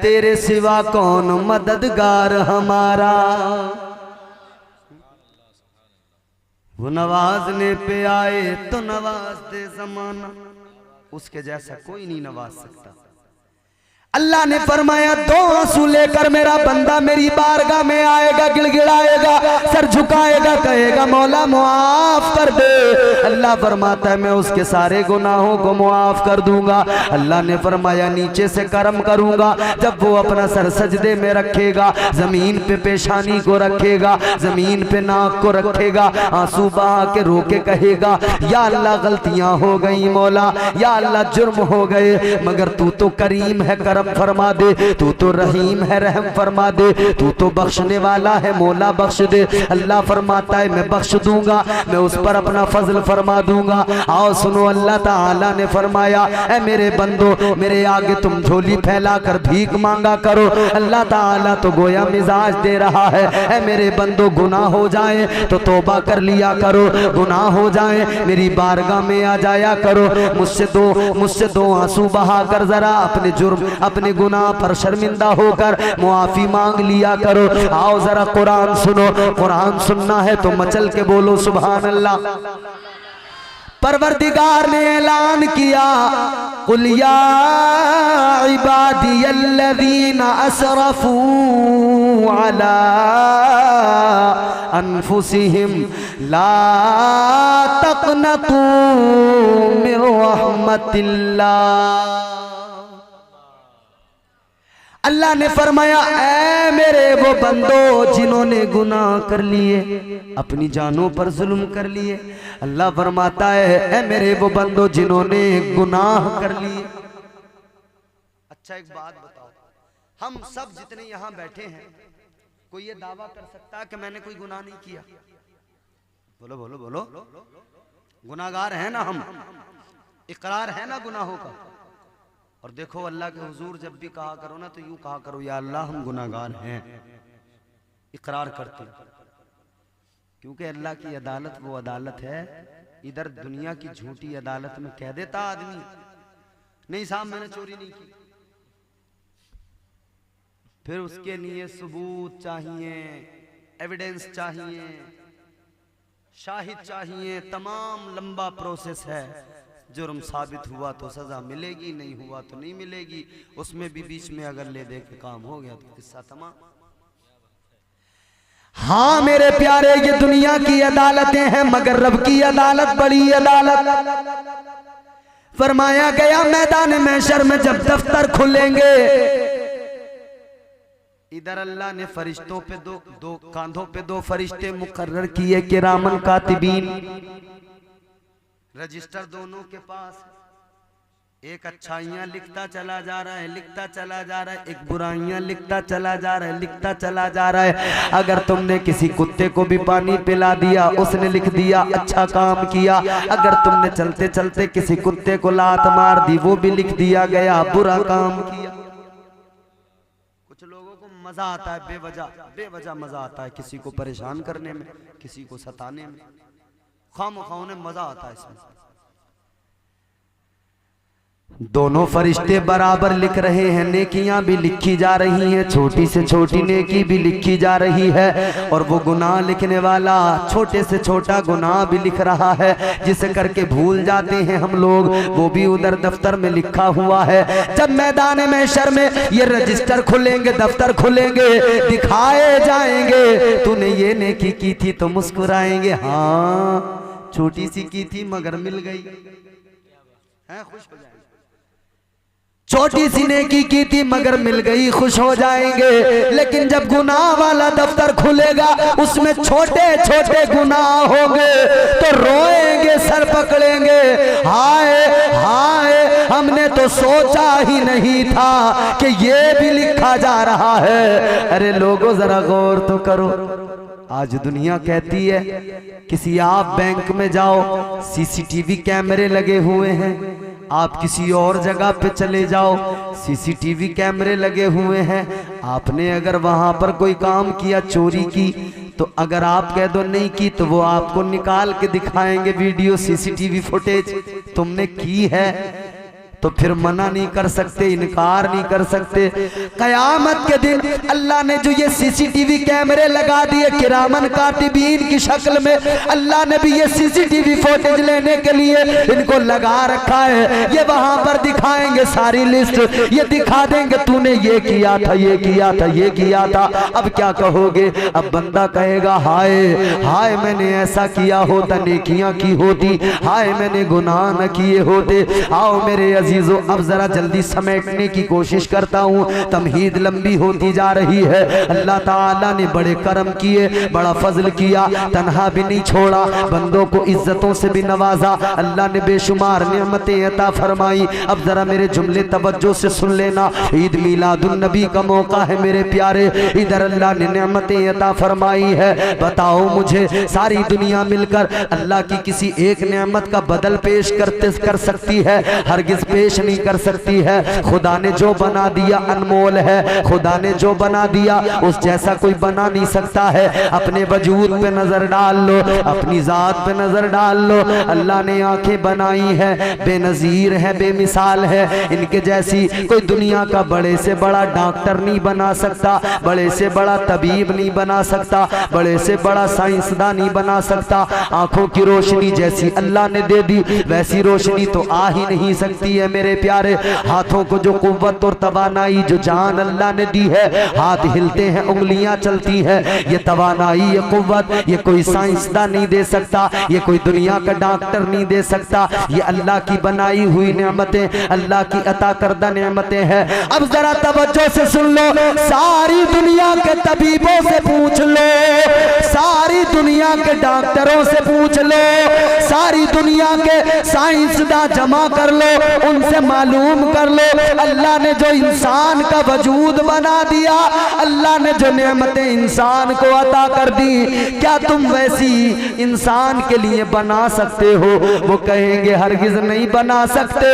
तेरे सिवा कौन मददगार हमारा। वो नवाजने पे आए तो नवाज दे जमाना, उसके जैसा कोई नहीं नवाज सकता। अल्लाह ने फरमाया दो आंसू लेकर मेरा बंदा मेरी बारगाह में आएगा, गिड़गिड़ाएगा, सर झुकाएगा, कहेगा मौला मुआफ कर दे। अल्लाह फरमाता है मैं उसके सारे गुनाहों को मुआफ कर दूंगा। अल्लाह ने फरमाया नीचे से करम करूंगा, जब वो अपना सर सजदे में रखेगा, जमीन पे पेशानी को रखेगा, जमीन पे नाक को रखेगा, आंसू बहा के रो के कहेगा या अल्लाह गलतियां हो गई मौला, या अल्लाह जुर्म हो गए, मगर तू तो करीम है करम फरमा दे, तू तो रहीम है रहम फरमा दे, तू तो बख्शने वाला है मौला बख्श दे। अल्लाह फरमाता है मैं बख्श दूंगा, मैं उस पर अपना फजल फरमा दूंगा। आओ सुनो, अल्लाह ताला ने फरमाया ऐ मेरे बंदो मेरे आगे तुम झोली फैला कर भीख मांगा करो। अल्लाह ताला तो गोया मिजाज दे रहा है ऐ मेरे बंदो गुनाह हो जाए तो तौबा कर लिया करो, गुनाह हो जाए मेरी बारगाह में आ जाया करो, मुझसे दो आंसू बहा कर जरा अपने जुर्म अपने गुनाह पर शर्मिंदा होकर मुआफी मांग लिया करो। आओ जरा कुरान सुनो, कुरान सुनना है तो मचल के बोलो सुभान अल्लाह। परवरदिगार ने ऐलान किया कुल या इबादियल्लज़ीना असरफू अला अनफुसिहिम ला तक़नतू मिन रहमतिल्लाह। अल्लाह ने फरमाया ऐ मेरे वो बंदो जिन्होंने गुनाह कर लिए, अपनी जानों पर जुल्म कर लिए, अल्लाह फरमाता है ऐ मेरे वो बंदो जिन्होंने गुनाह कर लिए। अच्छा एक बात बताओ, हम सब जितने यहाँ बैठे हैं कोई ये दावा कर सकता है कि मैंने कोई गुनाह नहीं किया? बोलो बोलो बोलो, गुनाहगार है ना हम, इकरार है ना गुनाहों का। और देखो अल्लाह के हुजूर जब भी कहा करो ना तो यूं कहा करो या अल्लाह हम गुनाहगार हैं, इकरार करते, क्योंकि अल्लाह की अदालत वो अदालत है, इधर दुनिया की झूठी अदालत में कह देता आदमी नहीं साहब मैंने चोरी नहीं की, फिर उसके लिए सबूत चाहिए, एविडेंस चाहिए, शाहिद चाहिए, तमाम लंबा प्रोसेस है। जुर्म साबित हुआ तो सजा मिलेगी, नहीं हुआ तो नहीं मिलेगी, उसमें भी बीच में अगर ले दे के काम हो गया तो किस्सा तमाम। हाँ मेरे प्यारे ये दुनिया की अदालतें हैं मगर रब की अदालत बड़ी अदालत। फरमाया गया मैदान महशर में जब दफ्तर खुलेंगे, इधर अल्लाह ने फरिश्तों पे दो कांधों पे दो फरिश्ते मुकर्रर किए किरामन कातिबीन, रजिस्टर दोनों के पास है। एक अच्छाइयाँ लिखता चला जा रहा है, लिखता चला जा रहा है, एक बुराइयाँ लिखता चला जा रहा है, लिखता चला जा रहा है। अगर तुमने किसी कुत्ते को भी पानी पिला दिया, उसने लिख दिया अच्छा काम किया। अगर तुमने चलते चलते किसी कुत्ते को लात मार दी, वो भी लिख दिया गया बुरा काम किया। कुछ लोगों को मजा आता है बेवजह मजा आता है किसी को परेशान करने में, किसी को सताने में, खामखा उन्हें मजा आता है इसमें। दोनों फरिश्ते बराबर लिख रहे हैं, नेकियां भी लिखी जा रही हैं, छोटी से छोटी नेकी भी लिखी जा रही है। और वो गुनाह लिखने वाला छोटे से छोटा गुनाह भी लिख रहा है, जिसे करके भूल जाते हैं हम लोग, वो भी उधर दफ्तर में लिखा हुआ है। जब मैदान महशर में ये रजिस्टर खुलेंगे, दफ्तर खुलेंगे, दिखाए जाएंगे, तूने ये नेकी की थी, तो मुस्कुराएंगे, हाँ छोटी सी की थी मगर मिल गई, है खुश हो जाएंगे। छोटी सी नेकी की थी मगर मिल गई, खुश हो जाएंगे। लेकिन जब गुनाह वाला दफ्तर खुलेगा, उसमें छोटे छोटे गुनाह होंगे, तो रोएंगे, सर पकड़ेंगे, हाय हाय हमने तो सोचा ही नहीं था कि ये भी लिखा जा रहा है। अरे लोगों जरा गौर तो करो, आज दुनिया कहती है किसी आप बैंक में जाओ, सीसीटीवी कैमरे लगे हुए हैं, आप किसी और जगह पे चले जाओ, सीसीटीवी कैमरे लगे हुए हैं। आपने अगर वहां पर कोई काम किया, चोरी की, तो अगर आप कह दो नहीं की, तो वो आपको निकाल के दिखाएंगे वीडियो, सीसीटीवी फुटेज तुमने की है, तो फिर मना नहीं कर सकते, इनकार नहीं कर सकते। कयामत के दिन अल्लाह ने जो ये सीसीटीवी कैमरे लगा दिए किरामन कातिबीन की शक्ल में, अल्लाह ने भी ये सीसीटीवी फुटेज लेने के लिए इनको लगा रखा है। ये वहां पर दिखाएंगे सारी लिस्ट, ये दिखा देंगे तूने ये किया था, ये किया था, ये किया था। अब क्या कहोगे? अब बंदा कहेगा हाय हाय मैंने ऐसा किया होता, नेकियां की होती, हाय मैंने गुनाह न किए होते। आओ मेरे अब जरा जल्दी समेटने की कोशिश करता हूँ, तमहीद लंबी होती जा रही है। अल्लाह ताला ने बड़े करम किए, बड़ा फजल किया, तन्हा भी नहीं छोड़ा, बंदों को इज्जतों से भी नवाजा। अल्लाह ने बेशुमार नेमतें अता फरमाई। अब जरा मेरे जुमले तवज्जो से सुन लेना, ईद मिलादुन नबी का मौका है मेरे प्यारे। इधर अल्लाह ने नेमतें अता फरमाई है। बताओ मुझे, सारी दुनिया मिलकर अल्लाह की किसी एक नेमत का बदल पेश कर सकती है? हरगिज पेश नहीं कर सकती है। खुदा ने जो बना दिया अनमोल है, खुदा ने जो बना दिया उस जैसा कोई बना नहीं सकता है। अपने वजूद पे नजर डाल लो, अपनी जात पे नजर डाल लो। अल्लाह ने आंखें बनाई है, बेनजीर है, बेमिसाल है, इनके जैसी कोई दुनिया का बड़े से बड़ा डॉक्टर नहीं बना सकता, बड़े से बड़ा तबीब नहीं बना सकता, बड़े से बड़ा साइंसदान नहीं बना सकता। आंखों की रोशनी जैसी अल्लाह ने दे दी, वैसी रोशनी तो आ ही नहीं सकती है मेरे प्यारे। हाथों को जो कुव्वत और तवानाई, जो जान अल्लाह ने दी है, हाथ हिलते हैं, उंगलियां चलती हैं, ये तवानाई, ये कुव्वत, ये कोई साइंसदान नहीं दे सकता, ये कोई दुनिया का डॉक्टर नहीं दे सकता। ये अल्लाह की बनाई हुई नेमतें, अल्लाह की अता करदा नेमतें हैं। अब जरा तवज्जो से सुन लो, सारी दुनिया के तबीबों से पूछ लो, सारी दुनिया के डॉक्टरों से पूछ लो, सारी दुनिया के साइंसदान जमा कर लो, उनसे मालूम कर लो, अल्लाह ने जो इंसान का वजूद बना दिया, अल्लाह ने जो नेमतें इंसान को अता कर दी, क्या तुम वैसी इंसान के लिए बना सकते हो? वो कहेंगे हरगिज नहीं बना सकते।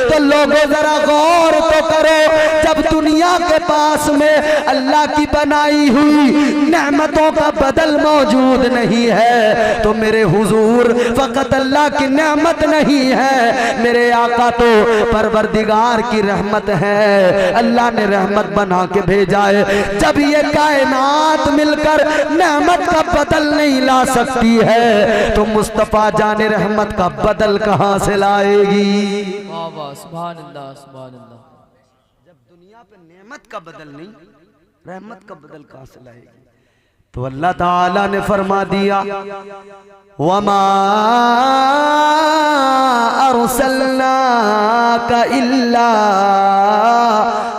तो लोगों जरा गौर तो करो, जब दुनिया के पास में अल्लाह की बनाई हुई नेमतों का बदल मौजूद नहीं है, तो मेरे हुजूर फकत अल्लाह की नेमत नहीं है, मेरे आका तो परवरदिगार की रहमत है। अल्लाह ने रहमत बना के भेजा है। जब ये कायनात मिलकर नेमत का बदल नहीं ला सकती है, तो मुस्तफा जाने रहमत का बदल कहां से लाएगी? सुभान अल्लाह, सुभान अल्लाह। जब दुनिया पे नेमत का बदल नहीं, रहमत का बदल कहां से लाएगी? तो अल्लाह ताला ने फरमा दिया, वमा अरसलनाका इल्ला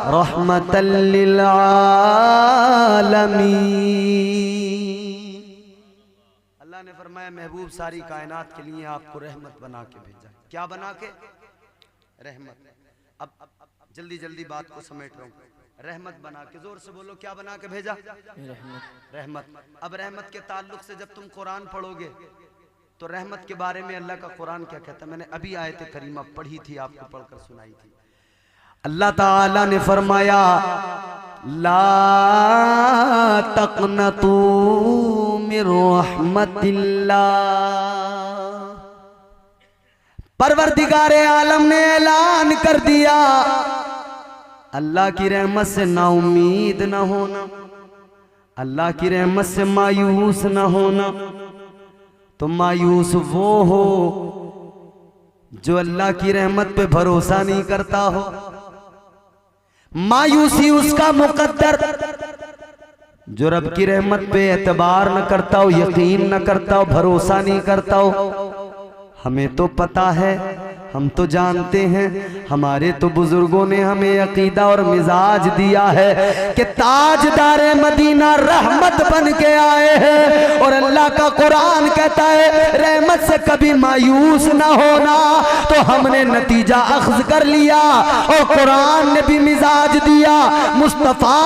रहमतल लिल आलमीन। अल्लाह ने फरमाया महबूब महबूब सारी कायनात के लिए आपको रहमत बना के भेजा। क्या बना के? रहमत। अब जल्दी जल्दी बात को समेट रहा हूँ। रहमत बना के, जोर से बोलो, क्या बना के भेजा? रहमत। अब रहमत के ताल्लुक से जब तुम कुरान पढ़ोगे तो रहमत के बारे में अल्लाह का कुरान क्या कहता है? मैंने अभी आयत करीमा पढ़ी थी, आपको पढ़कर सुनाई थी। अल्लाह ताला ने फरमाया ला तक़नतू मिर रहमतिल्लाह। परवरदिगारे आलम ने ऐलान कर दिया अल्लाह की रहमत से नाउमीद न होना, अल्लाह की रहमत से मायूस न होना। तो मायूस वो हो जो अल्लाह की रहमत पे भरोसा नहीं करता हो। मायूसी उसका मुकद्दर जो रब की रहमत पे एतबार न करता हो, यकीन न करता हो, भरोसा नहीं करता हो। हमें तो पता है, हम तो जानते हैं, हमारे तो बुजुर्गों ने हमें अकीदा और मिजाज दिया है कि ताजदारे मदीना रहमत बन के आए हैं। और अल्लाह का कुरान कहता है रहमत से कभी मायूस ना होना। तो हमने नतीजा अख्ज कर लिया और कुरान ने भी मिजाज दिया, मुस्तफा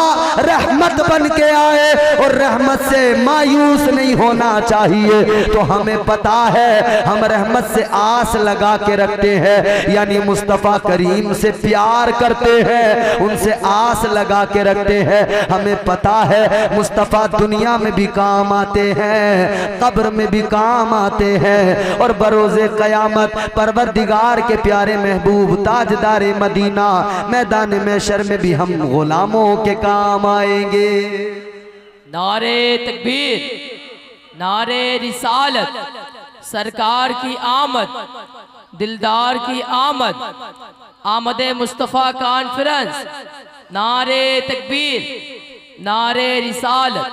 रहमत बन के आए और रहमत से मायूस नहीं होना चाहिए। तो हमें पता है, हम रहमत से आस लगा के रखते हैं, यानी मुस्तफा करीम से प्यार करते हैं, उनसे आस लगा के रखते हैं। हमें पता है मुस्तफा दुनिया में भी काम आते हैं, कब्र में भी काम आते हैं, और बरोज़े क़यामत परवरदिगार के प्यारे महबूब ताजदारे मदीना मैदान महशर में भी हम गुलामों के काम आएंगे। नारे तकबीर, नारे रिसालत, सरकार की आमद, दिलदार की आमद, आमदे मुस्तफ़ा कॉन्फ्रेंस, नारे तकबीर, नारे रिसालत।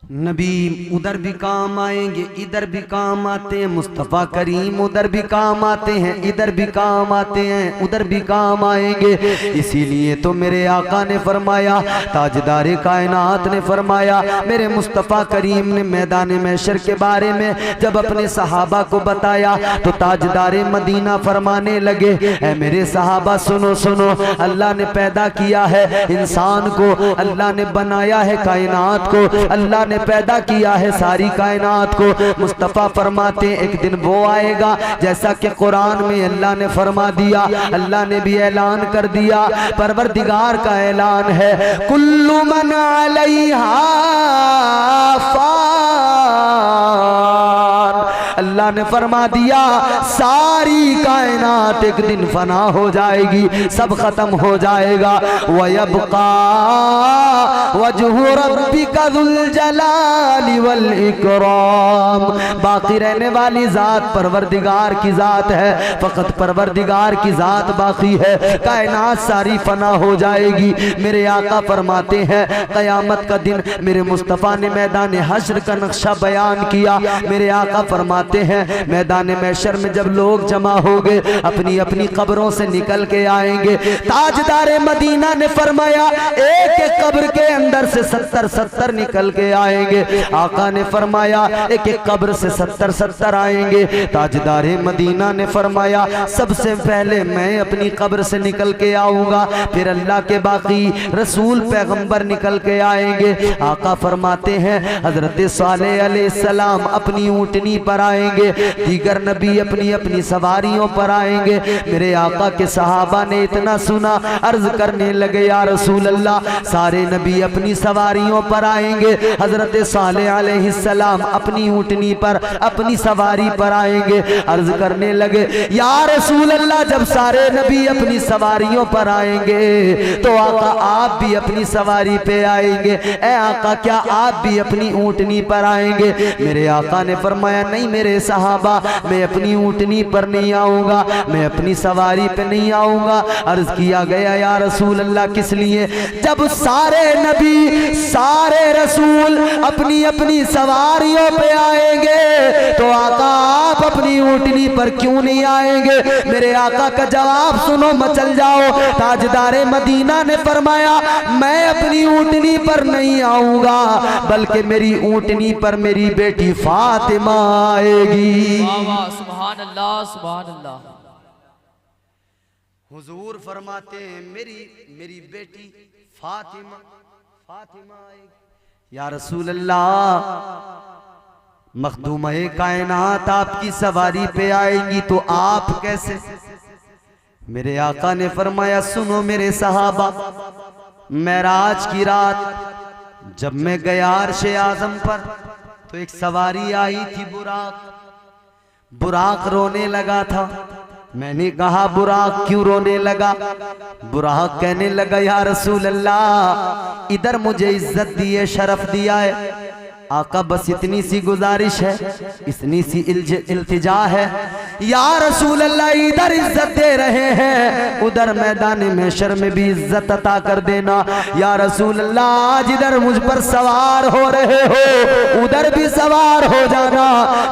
नबी उधर भी काम आएंगे, इधर भी काम आते हैं। मुस्तफ़ा करीम उधर भी काम आते हैं, इधर भी काम आते हैं, उधर भी काम आएंगे। इसीलिए तो मेरे आका ने फरमाया, ताजदारे कायनात ने फरमाया, मेरे मुस्तफ़ा करीम ने मैदान महशर के बारे में जब अपने सहाबा को बताया तो ताजदारे मदीना फरमाने लगे, ऐ मेरे सहाबा सुनो सुनो, अल्लाह ने पैदा किया है इंसान को, अल्लाह ने बनाया है कायनात को, अल्लाह ने पैदा किया है सारी कायनात को। मुस्तफा फरमाते एक दिन वो आएगा जैसा कि कुरान में अल्लाह ने फरमा दिया, अल्लाह ने भी ऐलान कर दिया, परवरदिगार का ऐलान है, कुल्लु मन अलैहा फान। अल्लाह ने फरमा दिया सारी कायनात एक दिन फना हो जाएगी, सब खत्म हो जाएगा। वयबका वजहु रब्बिका ज़ुल जलाली वल इकराम। बाकी रहने वाली जात परवरदिगार की जात है, फकत परवरदिगार की जात बाकी है। कायनात सारी फना हो जाएगी। मेरे आका फरमाते हैं क़यामत का दिन मेरे मुस्तफ़ा ने मैदान हश्र का नक्शा बयान किया। मेरे आका फरमाते हैं मैदान महशर में जब लोग जमा होंगे अपनी अपनी कब्रों से निकल के आएंगे। ताजदारे मदीना ने फरमाया एक एक कब्र के अंदर से 70-70 निकल के आएंगे। आका ने फरमाया एक एक कब्र से 70-70 आएंगे। ताजदारे मदीना ने फरमाया सबसे पहले मैं अपनी कब्र से निकल के आऊंगा, फिर अल्लाह के बाकी रसूल पैगंबर निकल के आएंगे। आका फरमाते हैं हजरत सालेह अलैहिस्सलाम अपनी ऊंटनी पर आएंगे, दीगर नबी अपनी अपनी सवारियों पर आएंगे। मेरे आका के सहाबा ने इतना सुना, अर्ज करने लगे या रसूल अल्लाह, सारे नबी अपनी सवारियों पर आएंगे, हजरत सालेह अलैहिस्सलाम अपनी ऊंटनी पर अपनी सवारी पर आएंगे। अर्ज करने लगे या रसूल अल्लाह, जब सारे नबी अपनी सवारियों पर आएंगे तो आका आप भी अपनी सवारी पे आएंगे, ए आका क्या आप भी अपनी ऊंटनी पर आएंगे? मेरे आका ने फरमाया नहीं मेरे सहाबा मैं अपनी ऊँटनी पर नहीं आऊँगा, मैं अपनी सवारी पे नहीं आऊँगा। अर्ज किया गया या रसूल अल्लाह किस लिए? जब सारे नबी सारे रसूल अपनी अपनी सवारियों पे आएंगे तो आका आप अपनी ऊँटनी पर क्यों नहीं आएंगे? मेरे आका का जवाब सुनो, मचल जाओ। ताजदारे मदीना ने फरमाया मैं अपनी ऊँटनी पर नहीं आऊँगा, बल्कि मेरी ऊँटनी पर मेरी बेटी फातिमा आएगी। वाह वाह, सुभान अल्लाह सुभान अल्लाह। हुजूर फरमाते हैं मेरी बेटी फातिमा आएगी। या रसूल अल्लाह, मखदूम-ए कायनात आपकी सवारी पे आएगी तो आप कैसे? मेरे आका ने फरमाया सुनो मेरे सहाबा, मेराज की रात जब मैं गया अर्शे आजम पर तो एक सवारी आई थी बुराक रोने लगा था। मैंने कहा बुराक क्यों रोने लगा? बुराक कहने लगा या रसूल अल्लाह, इधर मुझे इज्जत दी है, शरफ दिया है आका, बस इतनी सी गुजारिश है, इतनी सी इल्तिजा है या रसूल अल्लाह, इधर इज्जत दे रहे हैं उधर मैदान महशर में भी इज्जत अता कर देना। या रसूल अल्लाह, आज इधर मुझ पर सवार हो रहे हो उधर भी सवार हो जाना।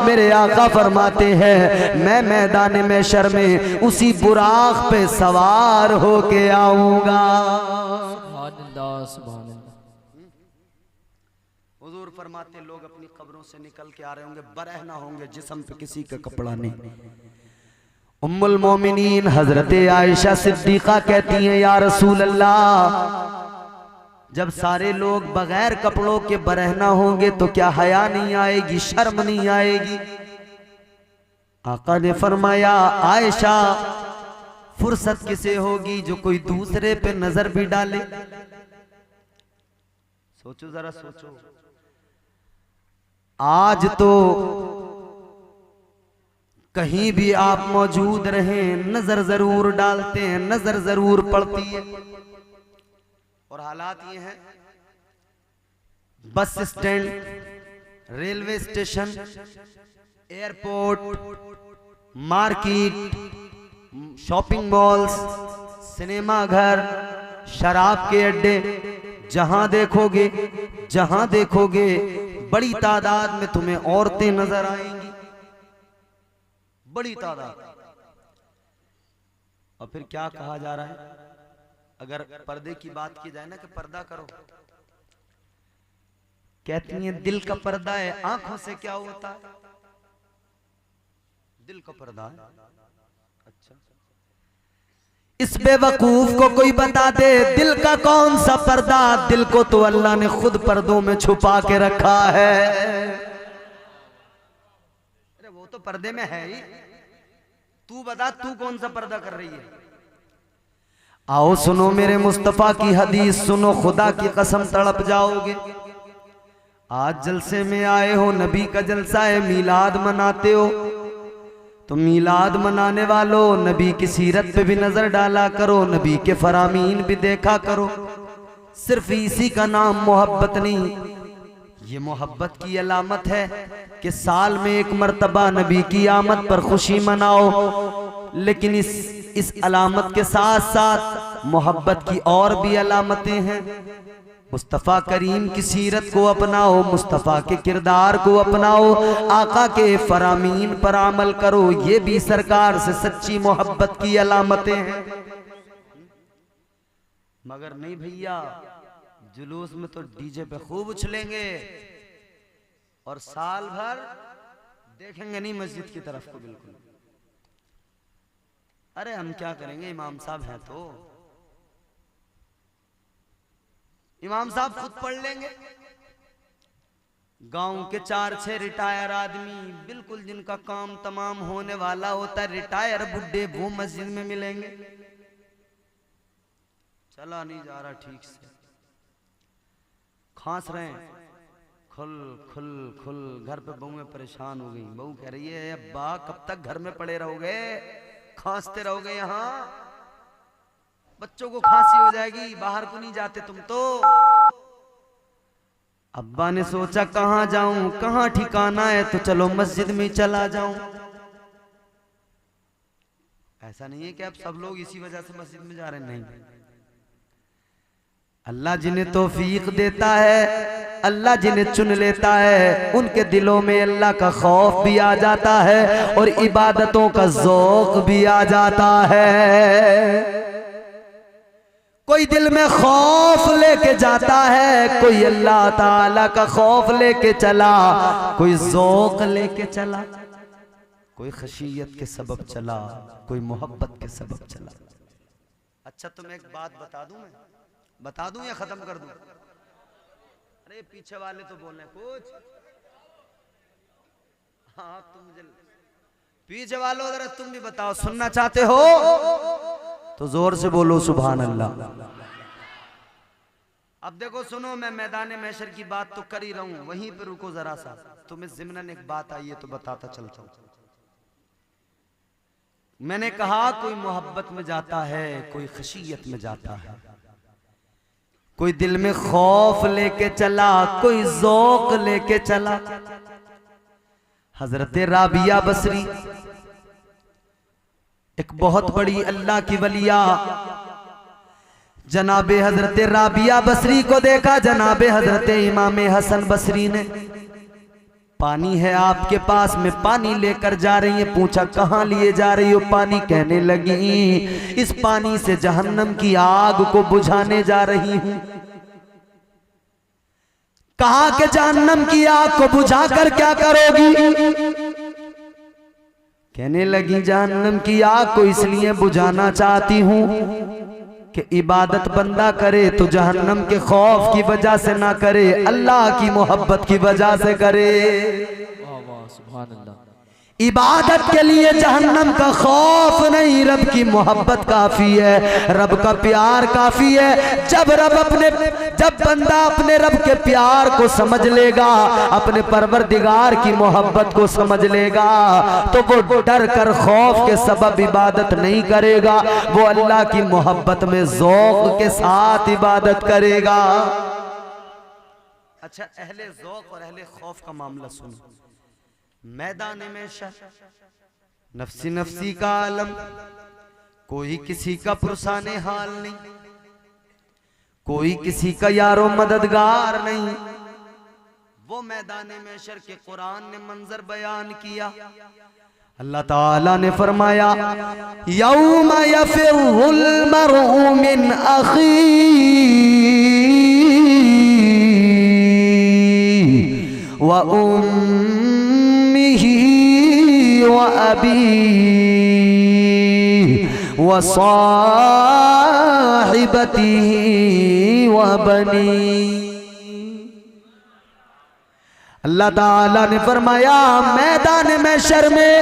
मेरे आका फरमाते हैं मैं मैदान महशर में उसी बुराक पे सवार होके आऊंगा। सुभान अल्लाह सुभान अल्लाह। हुजूर फरमाते लोग अपनी कब्रों से निकल के आ रहे होंगे, बरहना होंगे, जिस्म पे किसी का कपड़ा नहीं। उम्मुल मोमिनीन हजरत आयशा सिद्दीका कहती हैं या रसूल अल्लाह, जब सारे लोग बगैर कपड़ों के बरहना होंगे तो क्या हया नहीं आएगी, शर्म नहीं आएगी? आका ने फरमाया आयशा, फुर्सत किसे होगी जो कोई दूसरे पे नजर भी डाले? सोचो जरा सोचो। आज तो कहीं भी आप मौजूद रहें नजर जरूर डालते हैं, नजर जरूर पड़ती है। और हालात ये हैं, bus stand, railway station, airport, market, shopping malls, cinema घर, शराब के अड्डे, जहां देखोगे बड़ी तादाद में तुम्हें औरतें नजर आएंगी, बड़ी तादाद। और फिर क्या कहा जा रहा है? अगर पर्दे की बात की जाए ना कि पर्दा करो, कहती हैं दिल का पर्दा है, आंखों से क्या होता है? दिल का पर्दा है। अच्छा, इस बेवकूफ को कोई बता दे दिल का कौन सा पर्दा? दिल को तो अल्लाह ने खुद पर्दों में छुपा के रखा है। अरे वो तो पर्दे में है ही, तू बता तू कौन सा पर्दा कर रही है? आओ सुनो मेरे मुस्तफा की हदीस, सुनो खुदा की कसम तड़प जाओगे। आज जलसे में आए हो, नबी का जलसा है, मीलाद मनाते हो, तो मीलाद मनाने वालों नबी की सीरत पे भी नजर डाला करो, नबी के फरामीन भी देखा करो। सिर्फ इसी का नाम मोहब्बत नहीं, ये मोहब्बत की अलामत है कि साल में एक मर्तबा नबी की आमद पर खुशी मनाओ। लेकिन इस अलामत के साथ साथ मोहब्बत की और भी अलामतें हैं। मुस्तफ़ा करीम की सीरत को अपनाओ, मुस्तफ़ा के किरदार को अपनाओ, आका के फरामीन पर अमल करो, ये भी सरकार से सच्ची मोहब्बत की अलामतें हैं। मगर नहीं भैया, जुलूस में तो डीजे पे खूब उछलेंगे और साल भर देखेंगे नहीं मस्जिद की तरफ को बिल्कुल। अरे हम क्या करेंगे, इमाम साहब हैं तो इमाम साहब खुद पढ़ लेंगे। गांव के 4-6 रिटायर आदमी बिल्कुल जिनका काम तमाम होने वाला होता है, रिटायर बुड्ढे, वो मस्जिद में मिलेंगे। चला नहीं जा रहा ठीक से, खांस रहे हैं, खुल खुल खुल। घर पे बहुएं परेशान हो गई, बहू कह रही है अब्बा कब तक घर में पड़े रहोगे, खांसते रहोगे, यहाँ बच्चों को खांसी हो जाएगी, बाहर को नहीं जाते तुम तो। अब्बा ने सोचा कहाँ जाऊं, कहाँ ठिकाना है, तो चलो मस्जिद में चला जाऊं। ऐसा नहीं है कि अब सब लोग इसी वजह से मस्जिद में जा रहे हैं, नहीं। अल्लाह जिन्हें तौफीक देता है, अल्लाह जिन्हें चुन लेता है, उनके दिलों में अल्लाह का खौफ भी आ जाता है और इबादतों का ज़ौक़ भी आ जाता है। कोई दिल में खौफ लेके जाता है, कोई अल्लाह ताला का खौफ लेके चला, कोई ज़ौक़ लेके चला, कोई खशियत के सबब चला, कोई मोहब्बत के सबब चला। अच्छा तुम्हें एक बात बता दूं, मैं बता दूं या खत्म कर दूं? अरे पीछे वाले तो बोल रहे कुछ। हाँ तुम पीछे वालों जरा तुम भी बताओ, सुनना चाहते हो तो जोर से बोलो सुभान अल्लाह। अब देखो सुनो, मैं मैदान महशर की बात तो कर ही रहा हूं, वहीं पे रुको जरा सा, तुम्हें ज़िम्नन एक बात आई है तो बताता चलता हूं। मैंने कहा कोई मोहब्बत में जाता है, कोई खशियत में जाता है, कोई दिल में खौफ लेके चला, कोई ज़ौक़ लेके चला। हजरत राबिया बसरी एक बहुत बड़ी अल्लाह की वलिया, जनाबे हजरत राबिया बसरी को देखा जनाबे हजरत इमाम हसन बसरी ने। पानी है आपके पास में, पानी लेकर जा रही है। पूछा कहाँ लिए जा रही हो पानी? कहने लगी इस पानी से जहन्नम की आग को बुझाने जा रही हूं। कहा कि जहन्नम की आग को बुझाकर क्या करोगी? कहने लगी जहन्नम की आग को इसलिए बुझाना चाहती हूं कि इबादत बंदा करे तो जहन्नम के खौफ की वजह से ना करे, अल्लाह की मोहब्बत की वजह से करे। वाह वाह सुभान अल्लाह। इबादत के लिए जहन्नम का खौफ नहीं, रब की मोहब्बत काफी है, रब का प्यार काफी है। जब बंदा अपने रब के प्यार को समझ लेगा, अपने परवरदिगार की मोहब्बत को समझ लेगा, तो वो डर कर खौफ के सबब इबादत नहीं करेगा, वो अल्लाह की मोहब्बत में ज़ौक़ के साथ इबादत करेगा। अच्छा अहले ज़ौक़ और अहले खौफ का मामला सुनो। मैदान में नफ्सी नफ्सी का आलम, कोई किसी का पुरसाने हाल नहीं, कोई किसी का यारो मददगार नहीं। वो मैदान महशर के कुरान ने मंजर बयान किया। अल्लाह ताला ने फरमाया यौमा यफिरुल मरउ मिन अखी व व अबी व साहिबती व बनी। अल्लाह ताला ने फरमाया मैदान महशर में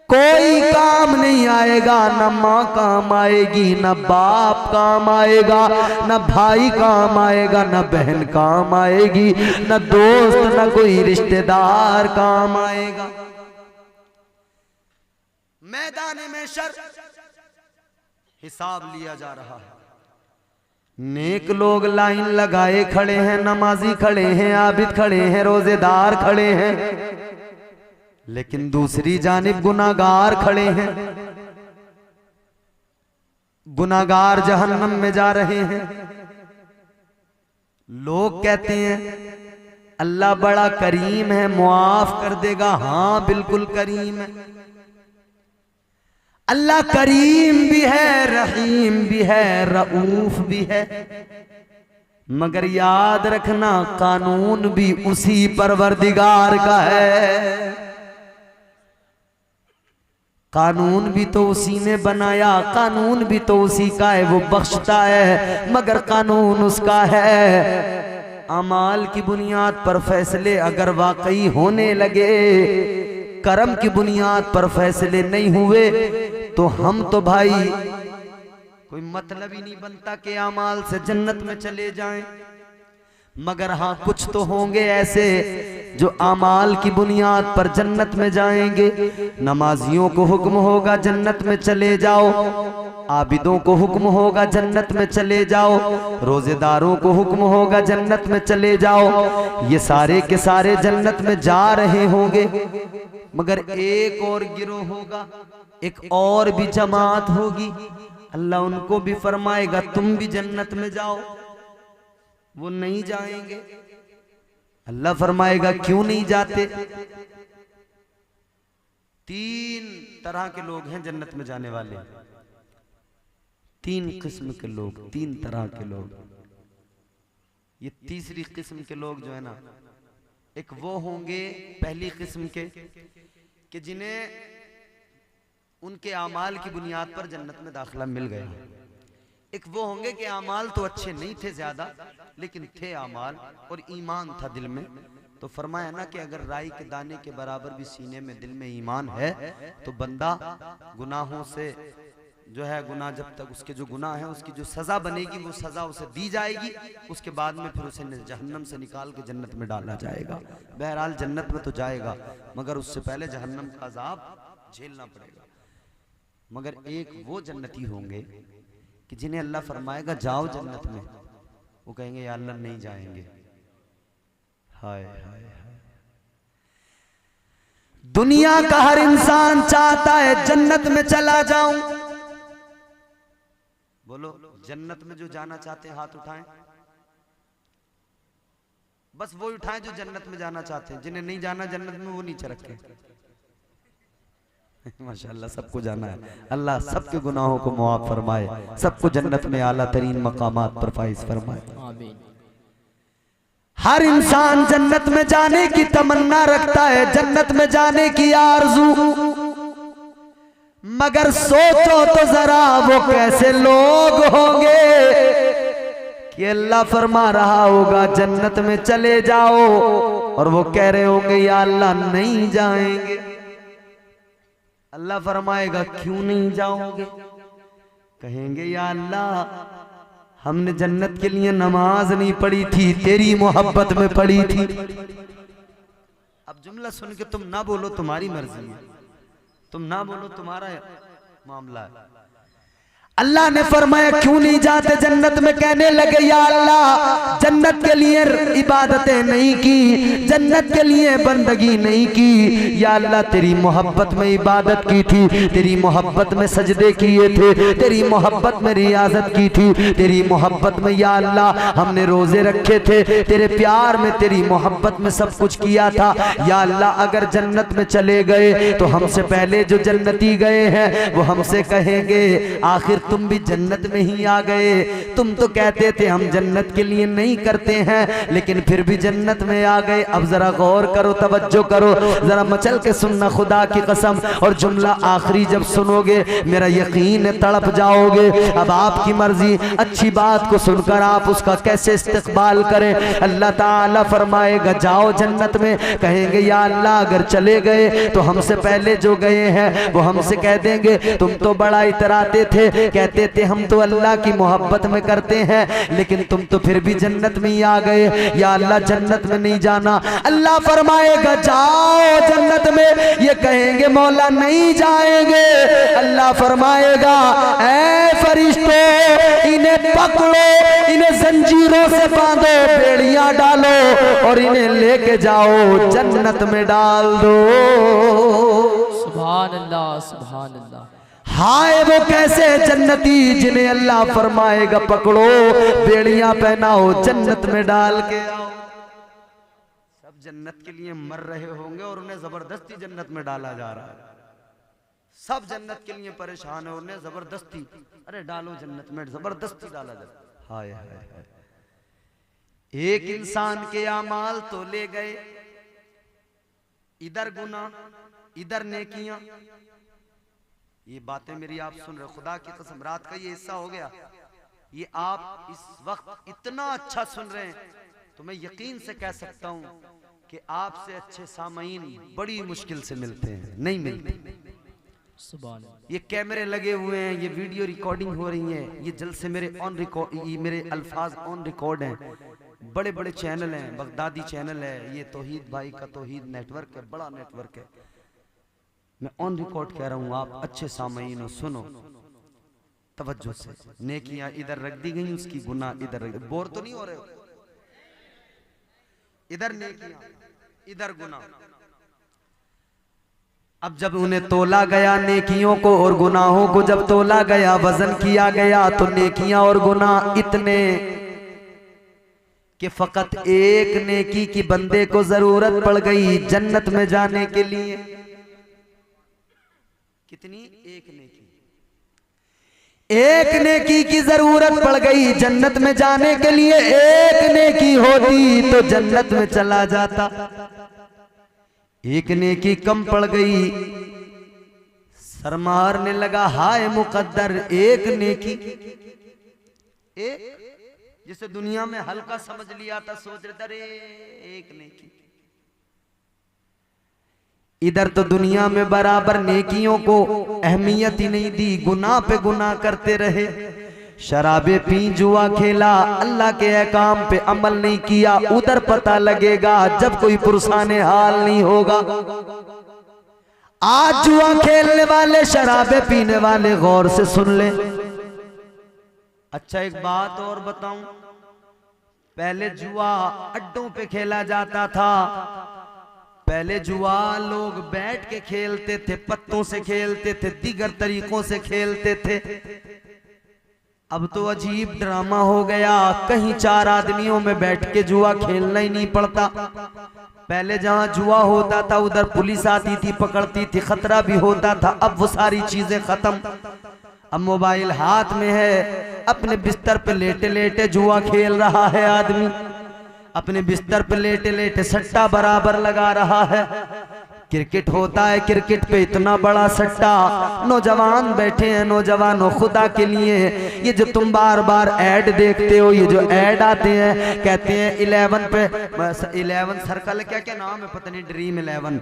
कोई काम नहीं आएगा, न माँ काम आएगी, न बाप काम आएगा, न भाई काम आएगा, न बहन काम आएगी, न दोस्त, न कोई रिश्तेदार काम आएगा। मैदान महशर हिसाब लिया जा रहा है। नेक लोग लाइन लगाए खड़े हैं, नमाजी खड़े हैं, आबिद खड़े हैं, रोजेदार खड़े हैं, लेकिन दूसरी जानिब गुनाहगार खड़े हैं। गुनाहगार जहन्नम में जा रहे हैं। लोग कहते हैं अल्लाह बड़ा करीम है, मुआफ कर देगा। हाँ बिल्कुल करीम है, अल्लाह करीम भी है, रहीम भी है, रऊफ भी है, मगर याद रखना कानून भी उसी परवरदिगार का है। कानून भी तो उसी ने बनाया, कानून भी तो उसी का है, वो बख्शता है, मगर कानून उसका है। अमाल की बुनियाद पर फैसले अगर वाकई होने लगे, करम की बुनियाद पर फैसले नहीं हुए, तो हम तो भाई कोई मतलब ही नहीं बनता कि अमाल से जन्नत में चले जाएं। मगर हाँ कुछ तो होंगे ऐसे जो आमाल की बुनियाद पर जन्नत में जाएंगे। नमाजियों को हुक्म होगा जन्नत में चले जाओ, आबिदों को हुक्म होगा जन्नत में चले जाओ, रोजेदारों को हुक्म होगा जन्नत में चले जाओ। ये सारे के सारे जन्नत में जा रहे होंगे, मगर एक और गिरोह होगा, एक और भी जमात होगी। अल्लाह उनको भी फरमाएगा तुम भी जन्नत में जाओ, वो नहीं जाएंगे। अल्लाह फरमाएगा क्यों नहीं जाते? तीन तरह के लोग हैं जन्नत में जाने वाले, तीन किस्म के लोग, तीन तरह के लोग। ये तीसरी किस्म के लोग जो है ना, एक वो होंगे पहली किस्म के कि जिन्हें उनके आमाल की बुनियाद पर जन्नत में दाखिला मिल गया। एक वो होंगे कि आमाल तो अच्छे नहीं थे ज्यादा, लेकिन थे आमाल और ईमान था दिल में। तो फरमाया ना कि अगर राई के दाने के बराबर भी सीने में दिल में ईमान है तो बंदा गुनाहों से जो है, गुनाह जब तक उसके जो गुनाह है उसकी जो सजा बनेगी वो सजा उसे दी जाएगी, उसके बाद में फिर उसे जहन्नम से निकाल के जन्नत में डाला जाएगा। बहरहाल जन्नत में तो जाएगा, मगर उससे पहले जहन्नम का अजाब झेलना पड़ेगा। मगर एक वो जन्नती होंगे कि जिन्हें अल्लाह फरमाएगा जाओ जन्नत में, वो कहेंगे या अल्लाह नहीं जाएंगे। हाय हाय हाय। दुनिया का हर इंसान चाहता है जन्नत में चला जाऊं। बोलो, जन्नत में जो जाना चाहते हैं हाथ उठाएं। बस वो उठाएं जो जन्नत में जाना चाहते हैं, जिन्हें नहीं जाना जन्नत में वो नीचे रखें। माशाअल्लाह, सबको जाना है। अल्लाह सबके गुनाहों को मुआफ फरमाए, सबको जन्नत में आला तरीन मकामात पर फाइज फरमाए। आमीन। हर इंसान जन्नत में जाने की तमन्ना रखता है, जन्नत में जाने की आरज़ू, मगर सोचो तो जरा वो कैसे लोग होंगे कि अल्लाह फरमा रहा होगा जन्नत में चले जाओ और वो कह रहे होंगे या अल्लाह नहीं जाएंगे। अल्लाह फरमाएगा क्यों नहीं जाओगे? कहेंगे या अल्लाह हमने जन्नत के लिए नमाज नहीं पढ़ी थी, तेरी मोहब्बत में पढ़ी थी। अब जुमला सुन के तुम ना बोलो तुम्हारी मर्जी है, तुम ना बोलो तुम्हारा मामला है। अल्लाह ने फरमाया क्यों नहीं जाते जन्नत में? कहने लगे या अल्लाह जन्नत के लिए इबादतें नहीं की, जन्नत के लिए बंदगी नहीं की, या अल्लाह तेरी मोहब्बत में इबादत की थी, तेरी मोहब्बत में सजदे किए थे, तेरी मोहब्बत में रियाजत की थी, तेरी मोहब्बत में या अल्लाह हमने रोजे रखे थे, तेरे प्यार में तेरी मोहब्बत में सब कुछ किया था। या अल्लाह अगर जन्नत में चले गए तो हमसे पहले जो जन्नती गए हैं वो हमसे कहेंगे आखिर तुम भी जन्नत में ही आ गए। तुम तो कहते थे हम जन्नत के लिए नहीं करते हैं, लेकिन फिर भी जन्नत में आ गए। अब जरा गौर करो, तवज्जो करो, जरा मचल के सुनना खुदा की कसम। और जुमला आखिरी जब सुनोगे मेरा यकीन है तड़प जाओगे। अब आपकी मर्जी, अच्छी बात को सुनकर आप उसका कैसे इस्तेकबाल करें। अल्लाह ताला फरमाएगा जाओ जन्नत में। कहेंगे या अल्लाह अगर चले गए तो हमसे पहले जो गए हैं वो हमसे कह देंगे तुम तो बड़ा इतराते थे, कहते थे हम तो अल्लाह की मोहब्बत में करते हैं, लेकिन तुम तो फिर भी जन्नत में ही आ गए। या अल्लाह जन्नत में नहीं जाना। अल्लाह फरमाएगा जाओ जन्नत में। ये कहेंगे मौला नहीं जाएंगे। अल्लाह फरमाएगा ऐ फरिश्तों इन्हें पकड़ो, इन्हें जंजीरों से बांधो, बेड़ियां डालो और इन्हें लेके जाओ जन्नत में डाल दो। सुभान अल्लाह, सुभान अल्लाह। हाय वो कैसे जन्नती जिन्हें अल्लाह फरमाएगा पकड़ो, बेड़ियां पहनाओ, जन्नत में डाल के आओ। सब जन्नत के लिए मर रहे होंगे और उन्हें जबरदस्ती जन्नत में डाला जा रहा है। सब जन्नत के लिए परेशान है, उन्हें जबरदस्ती अरे डालो जन्नत में, जबरदस्ती डाला जाता। हाय हाय हाय। एक इंसान के आमाल तो ले गए, इधर गुनाह इधर नेकियां। ये बातें मेरी आप सुन रहे, खुदा की कसम रात का ये हिस्सा हो गया, ये आप इस वक्त इतना अच्छा सुन रहे हैं तो मैं यकीन से कह सकता हूं कि आपसे अच्छे सामईन बड़ी मुश्किल से मिलते हैं, नहीं मिलते। सुभान। ये कैमरे लगे हुए हैं, ये वीडियो रिकॉर्डिंग हो रही है, ये जल्द से मेरे ऑन रिकॉर्ड, ये मेरे अल्फाज ऑन रिकॉर्ड हैं। बड़े बड़े चैनल हैं, बगदादी चैनल है, ये तौहीद भाई का तौहीद नेटवर्क है, बड़ा नेटवर्क है। मैं ऑन रिकॉर्ड कह रहा हूं, आप अच्छे सामईन हो, सुनो तवज्जो से। नेकियां इधर रख दी गई, उसकी गुनाह इधर रख। बोर तो नहीं हो रहे हो? इधर नेकियां इधर गुनाह। अब जब उन्हें तोला गया नेकियों को और गुनाहों को, जब तोला गया, वजन किया गया, तो नेकियां और गुनाह इतने कि फकत एक नेकी की बंदे को जरूरत पड़ गई जन्नत में जाने के लिए। कितनी? एक नेकी। एक नेकी की जरूरत पड़ गई जन्नत में जाने के लिए। एक नेकी होती तो जन्नत में चला जाता, एक नेकी कम पड़ गई। सर मारने लगा, हाय मुकद्दर, एक नेकी, एक जिसे दुनिया में हल्का समझ लिया था, सोच रहे थे एक नेकी। इधर तो दुनिया में बराबर नेकियों को अहमियत ही नहीं दी, गुनाह पे गुनाह करते रहे। शराबे पी, जुआ खेला, अल्लाह के अहकाम पे अमल नहीं किया। उधर पता लगेगा जब कोई पुरसाने हाल नहीं होगा। आज जुआ खेलने वाले, शराबे पीने वाले गौर से सुन ले। अच्छा एक बात और बताऊं, पहले जुआ अड्डों पे खेला जाता था। पहले जुआ लोग बैठ के खेलते थे, पत्तों से खेलते थे, दीगर तरीकों से खेलते थे। अब तो अजीब ड्रामा हो गया, कहीं चार आदमियों में बैठ के जुआ खेलना ही नहीं पड़ता। पहले जहां जुआ होता था उधर पुलिस आती थी, पकड़ती थी, खतरा भी होता था। अब वो सारी चीजें खत्म। अब मोबाइल हाथ में है, अपने बिस्तर पे लेटे लेटे जुआ खेल रहा है आदमी। अपने बिस्तर पे लेटे लेटे सट्टा बराबर लगा रहा है। क्रिकेट होता है, क्रिकेट पे इतना बड़ा सट्टा। नौजवान बैठे हैं, नौजवानों खुदा के लिए ये जो तुम बार बार ऐड देखते हो, ये जो ऐड आते हैं, कहते हैं 11 पे 11 सर्कल, क्या क्या नाम है पता नहीं, ड्रीम 11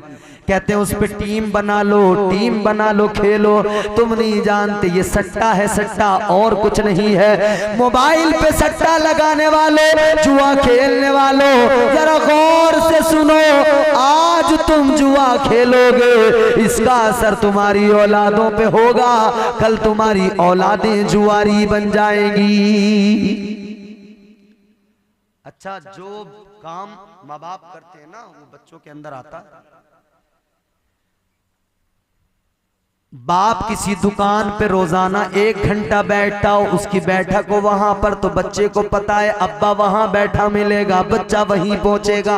कहते हैं, उस पे टीम बना लो, टीम बना लो, खेलो। तुम नहीं जानते ये सट्टा है, सट्टा और कुछ नहीं है। मोबाइल पे सट्टा लगाने वाले, जुआ खेलने वालों, जरा गौर से सुनो। आज तुम जुआ खेलोगे, इसका असर तुम्हारी औलादों पे होगा। कल तुम्हारी औलादें जुआरी बन जाएंगी। अच्छा, जो काम माँ बाप करते हैं ना, वो बच्चों के अंदर आता है। बाप किसी दुकान पे रोजाना 1 घंटा बैठता हो, उसकी बैठक हो वहां पर, तो बच्चे को पता है अब्बा वहां बैठा मिलेगा, बच्चा वहीं पहुंचेगा।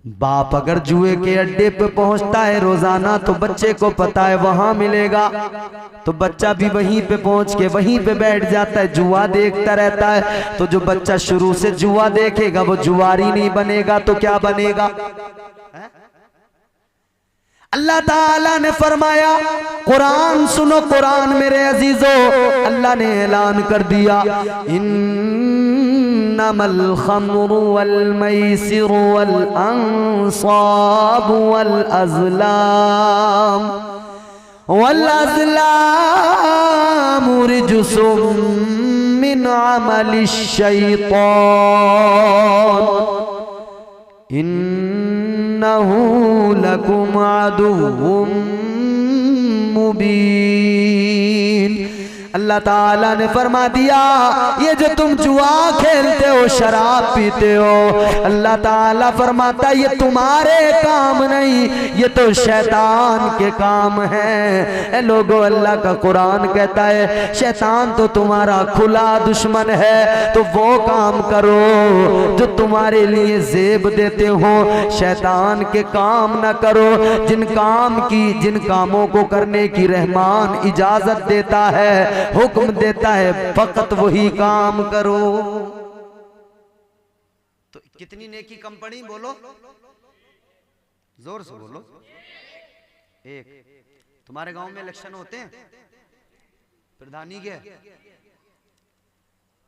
बाप अगर जुए के अड्डे पे पहुंचता है रोजाना, तो बच्चे को पता है वहां मिलेगा, तो बच्चा भी वहीं पे पहुंच के वहीं पे बैठ जाता है, जुआ देखता रहता है। तो जो बच्चा शुरू से जुआ देखेगा वो जुआरी नहीं बनेगा तो क्या बनेगा? अल्लाह ताला ने फरमाया, कुरान सुनो, कुरान मेरे अजीजों, अल्लाह ने ऐलान कर दिया, इन्नमल खम्रु वल मैसिरु वल अंसाबु वल अज़लाम रिजुसुम मिन अमलिश शैतान इन्नहु लकुम अदुव्वुम मुबीन। अल्लाह ताला ने फरमा दिया, ये जो तुम जुआ खेलते हो, शराब पीते हो, अल्लाह ताला फरमाता ये तुम्हारे काम नहीं, ये तो शैतान के काम है। लोगों, अल्लाह का कुरान कहता है शैतान तो तुम्हारा खुला दुश्मन है, तो वो काम करो जो तुम्हारे लिए जेब देते हो। शैतान के काम ना करो, जिन कामों को करने की रहमान इजाजत देता है, हुक्म देता है, फकत वही काम करो। तो कितनी नेकी कम पड़ी? बोलो, जोर से बोलो। एक। तुम्हारे गांव में इलेक्शन होते हैं, प्रधानी के,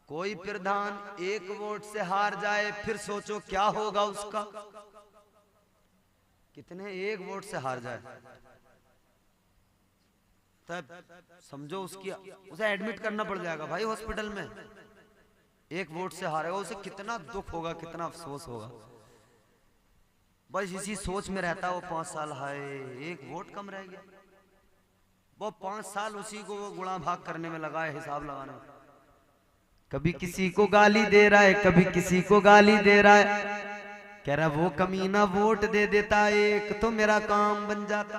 कोई प्रधान 1 वोट से हार जाए, फिर सोचो क्या होगा उसका। कितने 1 वोट से हार जाए, तब समझो उसे एडमिट करना पड़ जाएगा भाई हॉस्पिटल में। एक वोट से हारेगा, उसे कितना दुख होगा, कितना अफसोस होगा। बस इसी सोच में रहता है वो 5 साल, हाय एक वोट कम रह गया। वो 5 साल उसी को वो गुणा भाग करने में लगा है, हिसाब लगाने में। कभी किसी को गाली दे रहा है, कभी किसी को गाली दे रहा है, कह रहा वो कमीना वोट दे देता एक तो मेरा काम बन जाता।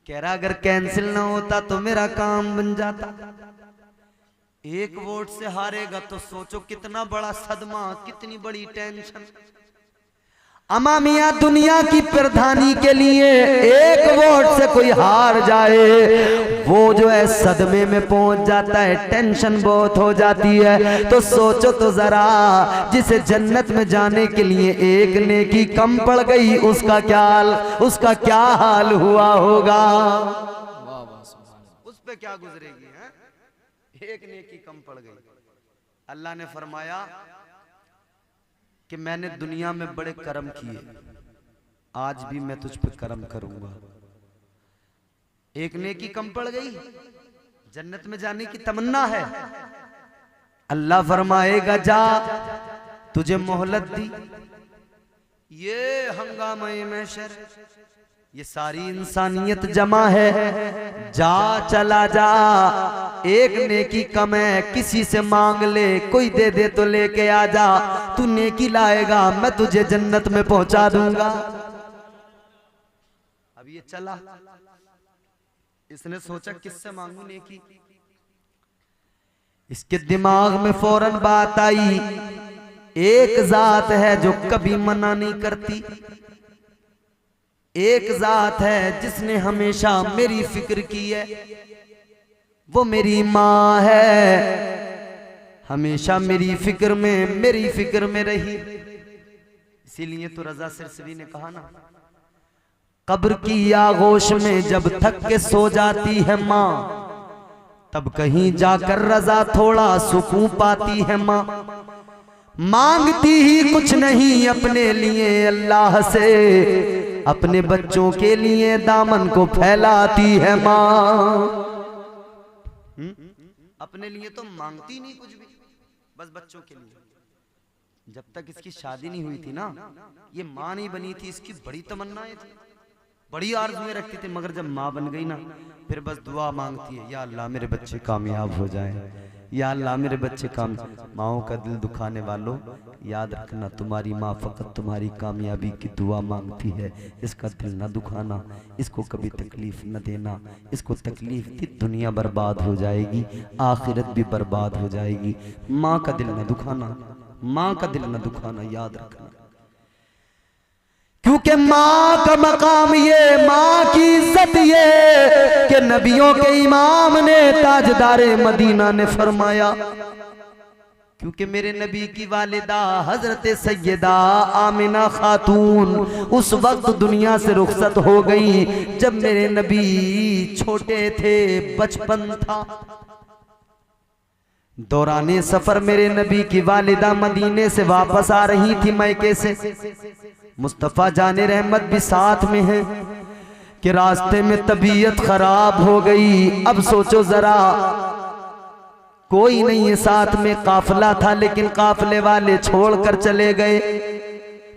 कह रहा अगर कैंसिल ना होता तो मेरा काम बन जाता। एक वोट से हारेगा तो सोचो कितना बड़ा सदमा, कितनी बड़ी टेंशन। अमा मियां दुनिया की प्रधानी के लिए एक वोट से कोई हार जाए, वो जो है सदमे में पहुंच जाता है, टेंशन बहुत हो जाती है। तो सोचो तो जरा, जिसे जन्नत में जाने के लिए एक नेकी कम पड़ गई, उसका क्या हाल हुआ होगा। उस पे क्या गुजरेगी है? एक नेकी कम पड़ गई। अल्लाह ने फरमाया कि मैंने दुनिया में बड़े कर्म किए, आज भी मैं तुझ पे कर्म करूंगा। एक नेकी कम पड़ गई, जन्नत में जाने की तमन्ना है, अल्लाह फरमाएगा जा तुझे मोहलत दी। ये हंगामे में शर, ये सारी इंसानियत जमा है, जा चला जा, एक नेकी कम है, किसी से मांग ले, कोई दे दे तो लेके आ जा, तू नेकी लाएगा मैं तुझे जन्नत में पहुंचा दूंगा। अब ये चला, इसने सोचा किससे मांगू नेकी। इसके दिमाग में फौरन बात आई, एक जात है जो कभी मना नहीं करती, एक जात है जिसने हमेशा मेरी फिक्र की है, वो मेरी माँ है, हमेशा मेरी फिक्र में रही। इसीलिए तो रजा सिरसवी ने कहा ना, कब्र की आगोश में जब थक के सो जाती है माँ, तब कहीं जाकर रजा थोड़ा सुकून पाती है माँ। मांगती ही कुछ नहीं अपने लिए अल्लाह से, अपने बच्चों के लिए दामन को फैलाती है माँ। अपने लिए तो मांगती नहीं कुछ भी, बस बच्चों के लिए। जब तक इसकी शादी नहीं हुई थी ना, ये माँ नहीं बनी थी, इसकी बड़ी तमन्नाएं थी, बड़ी आरज़ुएं रखती थी, मगर जब माँ बन गई ना, फिर बस दुआ मांगती है, या अल्लाह मेरे बच्चे कामयाब हो जाएं, या अल्लाह मेरे बच्चे काम। माओ का दिल दुखाने वालों, याद रखना तुम्हारी माँ फकत तुम्हारी कामयाबी की दुआ मांगती है, इसका दिल न दुखाना, इसको कभी तकलीफ न देना। इसको तकलीफ दी दुनिया बर्बाद हो जाएगी, आखिरत भी बर्बाद हो जाएगी। माँ का दिल न दुखाना, माँ का दिल न दुखाना, याद रखना। क्योंकि माँ का मकाम ये, माँ की इज्जत ये कि नबियों के इमाम ने ताजदारे मदीना ने फरमाया, क्योंकि मेरे नबी की वालिदा हजरत सैयदा आमिना खातून उस वक्त दुनिया से रुखसत हो गई जब मेरे नबी छोटे थे, बचपन था। दौराने सफर मेरे नबी की वालिदा मदीने से वापस आ रही थी मैके से, मुस्तफा जाने रहमत भी साथ में है, कि रास्ते में तबीयत खराब हो गई। अब सोचो जरा, कोई नहीं है साथ में, काफिला था लेकिन काफिले वाले छोड़कर चले गए,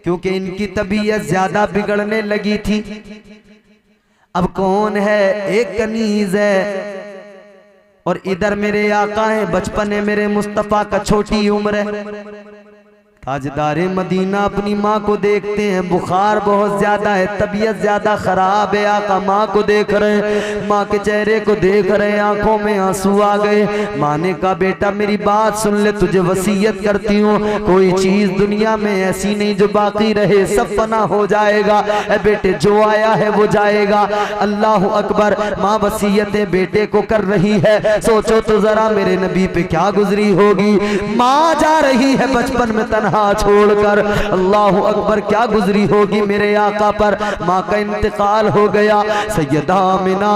क्योंकि इनकी तबीयत ज्यादा बिगड़ने लगी थी। अब कौन है? एक कनीज है, और इधर मेरे आका है, बचपन है मेरे मुस्तफा का, छोटी उम्र है। ताजदारे मदीना अपनी माँ को देखते हैं, बुखार बहुत ज्यादा है, तबीयत ज्यादा खराब है। आका माँ को देख रहे हैं, माँ के चेहरे को देख रहे हैं, आंखों में आंसू आ गए। माँ ने कहा बेटा मेरी बात सुन ले, तुझे वसीयत करती हूँ, कोई चीज दुनिया में ऐसी नहीं जो बाकी रहे, सब फना हो जाएगा। ए बेटे जो आया है वो जाएगा। अल्लाह अकबर। माँ वसीयतें बेटे को कर रही है, सोचो तो जरा मेरे नबी पे क्या गुजरी होगी। माँ जा रही है बचपन में तन्हा तन्हा छोड़कर। अल्लाह अकबर, क्या गुजरी होगी मेरे आका पर। माँ का इंतकाल हो गया। सैयदा आमिना,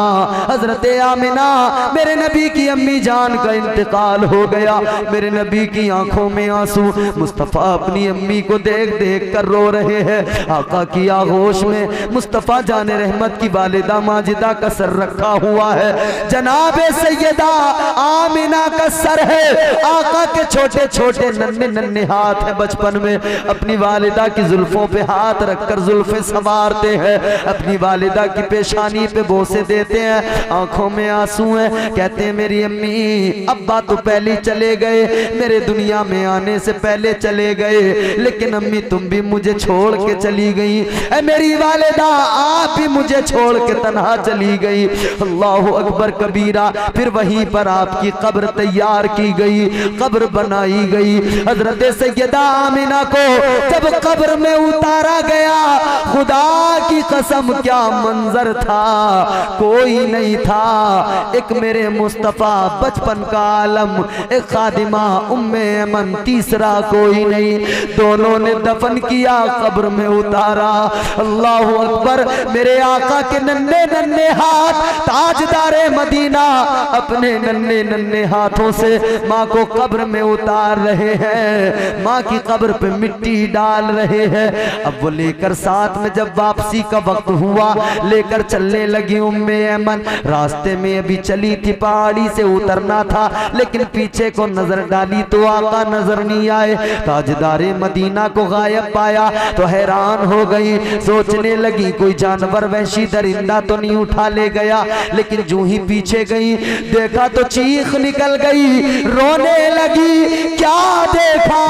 हजरत आमिना मेरे नबी की अम्मी जान का इंतकाल हो गया। मेरे नबी की आंखों में आंसू। मुस्तफ़ा अपनी अम्मी को देख देख कर रो रहे हैं। आका की आगोश में मुस्तफ़ा जान रहमत की वालिदा माजिदा का सर रखा हुआ है। जनाबे सैयदा आमिना का सर है। आका के छोटे छोटे नन्हे नन्हे हाथ है। बचपन में अपनी वालिदा की जुल्फों पे हाथ रखकर जुल्फे संवारते हैं, अपनी वालिदा की पेशानी पे बोसे देते हैं। आंखों में आंसू हैं। कहते हैं मेरी अम्मी, अब्बा तो पहले चले गए, मेरे दुनिया में आने से पहले चले गए, लेकिन अम्मी तुम भी मुझे छोड़ के चली गई। मेरी वालिदा आप भी मुझे छोड़ के तन्हा चली गई। अल्लाह अकबर कबीरा। फिर वहीं पर आपकी कब्र तैयार की गई, कब्र बनाई गई। हजरत सैयदा आमिना को जब कब्र में उतारा गया, खुदा की कसम क्या मंजर था, कोई नहीं था। एक मेरे मुस्तफ़ा बचपन का आलम, एक खादिमा उम्मे अमन, तीसरा कोई नहीं। दोनों ने दफन किया, कब्र में उतारा। अल्लाह अकबर। मेरे आका के नन्हे नन्हे हाथ, ताजदारे मदीना अपने नन्हे नन्हे हाथों से माँ को कब्र में उतार रहे हैं, माँ की कब्र पे मिट्टी डाल रहे हैं। अब वो लेकर साथ में जब वापसी का वक्त हुआ, लेकर चलने लगी उम्मे ऐमन। रास्ते में अभी चली थी, पहाड़ी से उतरना था, लेकिन पीछे को नजर डाली तो आका नजर नहीं आए। ताजदारे मदीना को गायब पाया तो हैरान हो गई, सोचने लगी कोई जानवर वहशी दरिंदा तो नहीं उठा ले गया। लेकिन जो ही पीछे गई, देखा तो चीख निकल गई, रोने लगी। क्या देखा,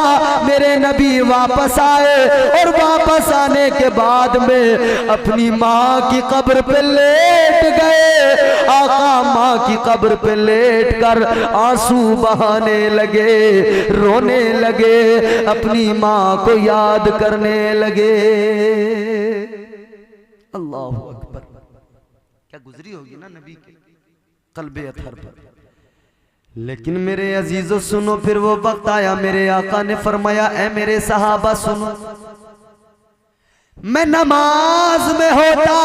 मेरे नबी वापस आए और वापस आने के बाद में अपनी माँ की कब्र पे लेट गए। आका माँ की कब्र पे लेट कर आंसू बहाने लगे, रोने लगे, अपनी माँ को याद करने लगे। अल्लाह अकबर। क्या गुजरी होगी ना नबी के कल्बे अथर पर। लेकिन मेरे अजीजों सुनो, फिर वो वक्त आया, मेरे आका ने फरमाया, ऐ मेरे सहाबा सुनो, मैं नमाज में होता,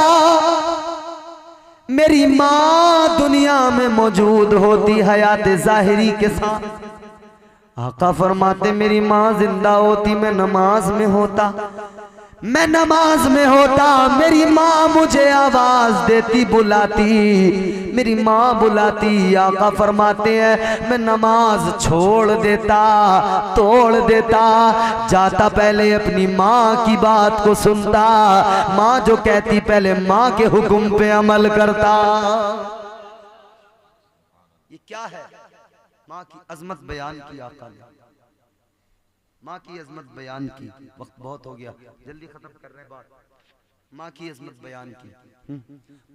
मेरी माँ दुनिया में मौजूद होती हयात जाहिरी के साथ। आका फरमाते मेरी माँ जिंदा होती, मैं नमाज में होता, मैं नमाज में होता, मेरी माँ मुझे आवाज देती, बुलाती, मेरी माँ बुलाती। आका फरमाते हैं मैं नमाज छोड़ देता, तोड़ देता, जाता पहले अपनी माँ की बात को सुनता, माँ जो कहती पहले माँ के हुक्म पे अमल करता। ये क्या है? माँ की अजमत बयान की आका ने, माँ की अजमत बयान की। वक्त बहुत हो गया, जल्दी खत्म कर रहे हैं बात। माँ की अजमत बयान की,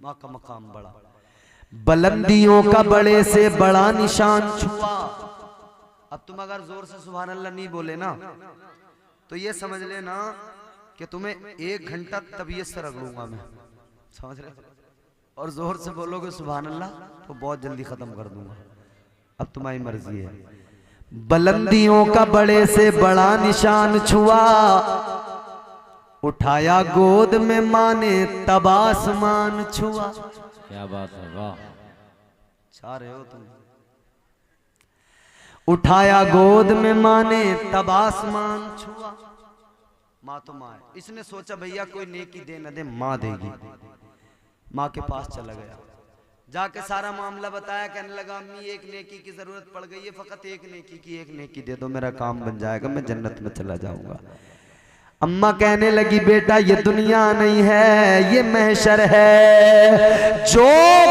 माँ का मकाम बड़ा, बुलंदियों का बड़े से बड़ा निशान छुआ। अब तुम अगर जोर से सुभान अल्लाह नहीं बोले ना, तो ये समझ लेना कि तुम्हें 1 घंटा तबीयत से रगड़ूंगा मैं, समझ रहे? और जोर से बोलोगे सुभान अल्लाह तो बहुत जल्दी खत्म कर दूंगा। अब तुम्हारी मर्जी है। बुलंदियों का बड़े से बड़ा निशान छुआ, उठाया गोद में माँ ने तब आसमान छुआ। क्या बात है, वाह, छा रहे हो तुम। उठाया गोद में माँ ने तब आसमान छुआ। माँ तो माँ है, इसने सोचा भैया कोई नेकी दे न दे, माँ देगी। माँ के पास चला गया, जाके सारा मामला बताया। कहने लगा अम्मी एक नेकी की जरूरत पड़ गई है, फकत एक नेकी की, एक नेकी दे दो, मेरा काम बन जाएगा, मैं जन्नत में चला जाऊंगा। अम्मा कहने लगी बेटा ये दुनिया नहीं है, ये महशर है, जो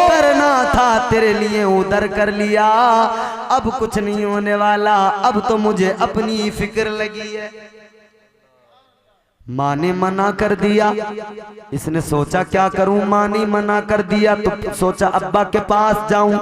करना था तेरे लिए उधर कर लिया, अब कुछ नहीं होने वाला, अब तो मुझे अपनी फिक्र लगी है। माँ ने मना कर दिया। इसने सोचा क्या करूं, माँ ने मना कर दिया तो सोचा अब्बा के पास जाऊं।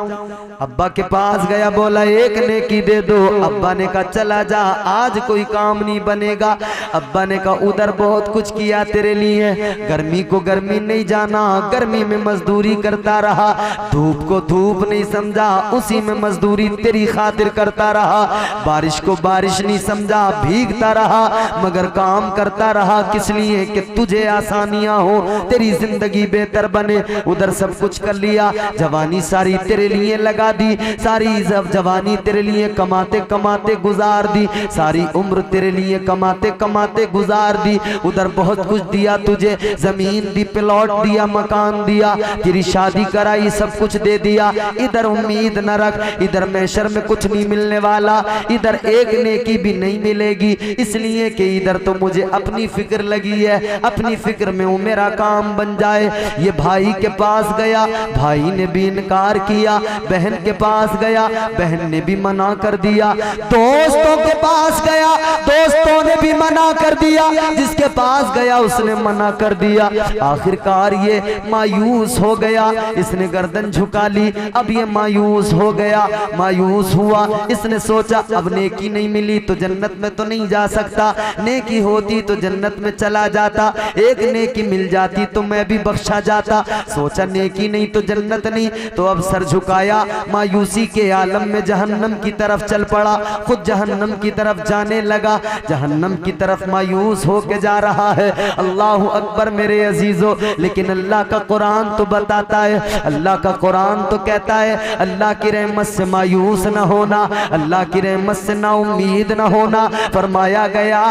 अब्बा के पास गया, बोला एक नेकी दे दो। अब्बा ने कहा चला जा, आज कोई काम नहीं बनेगा। अब्बा ने कहा उधर बहुत कुछ किया तेरे लिए, गर्मी को गर्मी नहीं जाना, गर्मी में मजदूरी करता रहा, धूप को धूप नहीं समझा, उसी में मजदूरी तेरी खातिर करता रहा, बारिश को बारिश नहीं समझा, भीगता रहा, मगर काम करता रहा किस लिए कि तुझे आसानियां हो, तेरी जिंदगी बेहतर बने। उधर सब कुछ कर लिया, जवानी सारी तेरे लिए लगा दी, सारी जवानी तेरे लिए कमाते कमाते गुजार दी, सारी उम्र तेरे लिए कमाते कमाते गुजार दी। उधर बहुत कुछ दिया तुझे, जमीन दी, प्लॉट दिया, मकान दिया, तेरी शादी कराई, सब कुछ दे दिया। इधर उम्मीद न रख, इधर मैशर में कुछ नहीं मिलने वाला, इधर एक नेकी भी नहीं मिलेगी, इसलिए कि इधर तो मुझे अपनी फिक्र लगी है, अपनी फिक्र में वो मेरा काम बन जाए। ये भाई के पास गया, भाई ने भी इनकार किया, बहन के पास गया, बहन ने भी मना कर दिया, दोस्तों के पास गया, दोस्तों ने भी मना कर दिया, जिसके पास गया उसने मना कर दिया। आखिरकार ये मायूस हो गया, इसने गर्दन झुका ली, अब ये मायूस हो गया, मायूस हुआ, इसने सोचा अब नेकी नहीं मिली तो जन्नत में तो नहीं जा सकता, नेकी होती तो जन्नत में चला जाता, एक नेकी मिल जाती तो मैं भी बख्शा जाता। सोचा नेकी नहीं तो जन्नत नहीं, तो अब सर झुकाया, मायूसी के आलम में जहन्नम की तरफ चल पड़ा, खुद जहन्नम की तरफ जाने लगा, जहन्नम की तरफ मायूस होके जा रहा है। अल्लाह अकबर मेरे अजीजों, लेकिन अल्लाह का कुरान तो बताता है, अल्लाह का कुरान तो कहता है अल्लाह की रहमत से मायूस न होना, अल्लाह की रहमत से ना उम्मीद न होना। फरमाया गया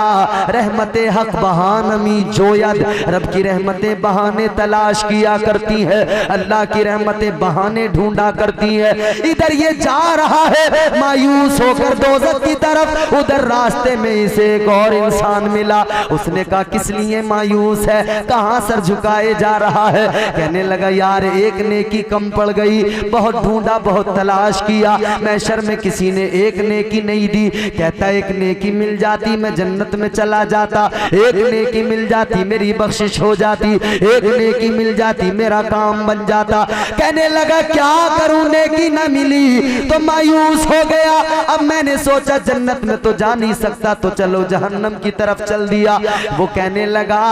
रहमत हक बहानमी जोयद, रब की रहमतें बहाने तलाश किया करती है, अल्लाह की रहमतें बहाने ढूंढा करती है। इधर ये जा रहा है मायूस होकर दोज़ख की तरफ, उधर रास्ते में इसे एक और इंसान मिला, उसने कहा किस लिए मायूस है, कहां सर झुकाए जा रहा है। कहने लगा यार एक नेकी कम पड़ गई, बहुत ढूंढा, बहुत तलाश किया, मैशर में किसी ने एक नेकी नहीं दी। कहता एक नेकी मिल जाती मैं जन्नत में चला जाता, एक नेकी मिल जाती मेरी बख्शिश हो जाती, एक नेकी मिल जाती मेरा काम बन जाता। कहने लगा क्या करूं, नेकी न मिली तो मायूस हो गया, अब मैंने सोचा जन्नत में तो जा नहीं सकता, तो चलो जहन्नम की तरफ चल दिया। वो कहने लगा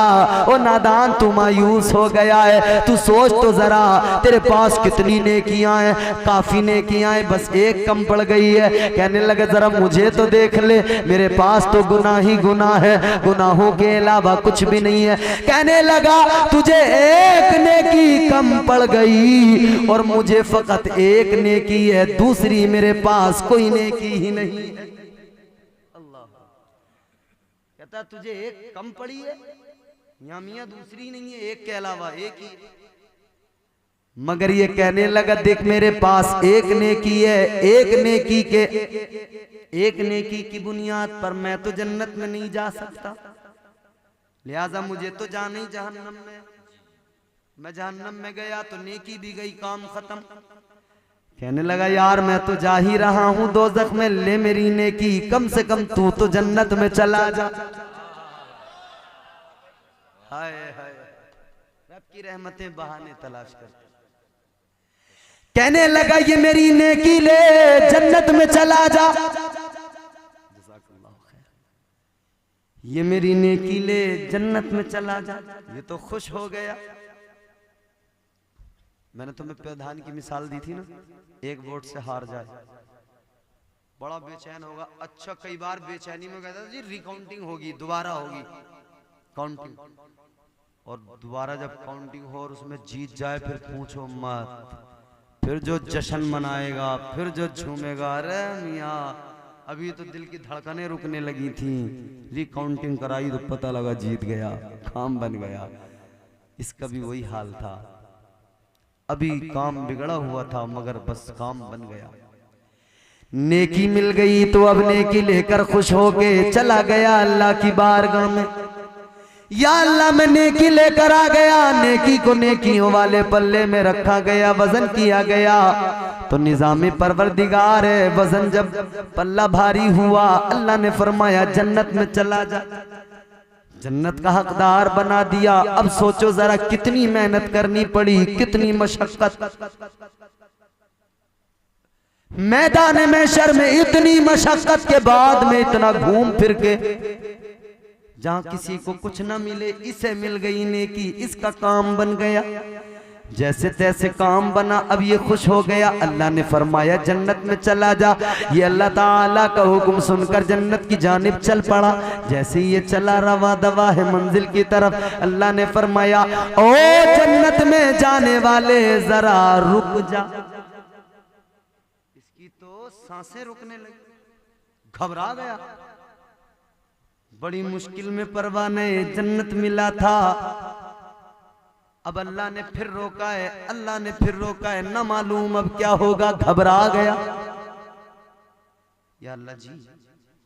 ओ नादान तू मायूस हो गया है, तू सोच तो जरा तेरे पास कितनी नेकियां हैं, काफी नेकियां हैं, बस एक कम पड़ गई है। कहने लगा जरा मुझे तो देख ले, मेरे पास तो गुनाह ही गुनाह है, गुनाहों के अलावा कुछ भी नहीं है। कहने लगा तुझे एक नेकी कम पड़ गई और मुझे फकत एक नेकी है, दूसरी मेरे पास कोई नेकी ही नहीं है। अल्लाह कहता तुझे एक कम पड़ी है, या मियां दूसरी नहीं है, एक के अलावा एक ही। मगर ये कहने लगा देख मेरे पास एक नेकी है, एक नेकी की बुनियाद पर मैं तो जन्नत में नहीं जा सकता, लिहाजा मुझे तो जाना ही जहन्नम में। मैं जहन्नम में गया तो नेकी भी गई, काम खत्म। कहने लगा यार मैं तो जा ही रहा हूं दोज़ख में, ले मेरी नेकी, कम से कम तू तो जन्नत में चला जा। हाय हाय रब की रहमतें बहाने तलाश करते। कहने लगा ये मेरी नेकी ले जन्नत में चला जा, ये मेरी नेकी ले जन्नत में चला जा। ये तो खुश हो गया। मैंने तुम्हें प्रधान की मिसाल दी थी ना, एक वोट से हार जाए बड़ा बेचैन होगा। अच्छा कई बार बेचैनी में कहता जी रिकाउंटिंग होगी, दोबारा होगी काउंटिंग, और दोबारा जब काउंटिंग हो और उसमें जीत जाए फिर पूछो मत, फिर जो जश्न मनाएगा, फिर जो झूमेगा, अरे मियाँ अभी तो दिल की धड़कनें रुकने लगी थी, रिकाउंटिंग कराई तो पता लगा जीत गया, काम बन गया। इसका भी वही हाल था, अभी काम बिगड़ा हुआ था मगर बस काम बन गया। नेकी मिल गई तो अब नेकी लेकर खुश होके चला गया अल्लाह की बारगाह में। या अल्लाह मैं नेकी लेकर आ गया। नेकी को नेकियों वाले पल्ले में रखा गया, वजन किया गया। तो निजामी परवरदिगार है, वजन जब पल्ला भारी हुआ अल्लाह ने फरमाया जन्नत में चला जा। जन्नत का हकदार बना दिया। अब सोचो जरा कितनी मेहनत करनी पड़ी, कितनी मशक्कत। मैदान महशर में इतनी मशक्कत के बाद में इतना घूम फिर के जहां किसी को कुछ ना मिले, इसे मिल गई नेकी, इसका काम बन गया, जैसे तैसे काम बना। अब ये खुश हो गया। अल्लाह ने फरमाया जन्नत में चला जा। ये अल्लाह ताला का हुक्म सुनकर जन्नत की जानिब चल पड़ा। जैसे ये चला रवा दवा है मंजिल की तरफ, अल्लाह ने फरमाया ओ जन्नत में जाने वाले जरा रुक जा। इसकी तो सांसें रुकने लगी, घबरा गया। बड़ी मुश्किल में परवाने जन्नत मिला था। अब अल्लाह ने फिर रोका है, अल्लाह ने फिर रोका है, ना मालूम अब क्या होगा, घबरा गया। या अल्लाह जी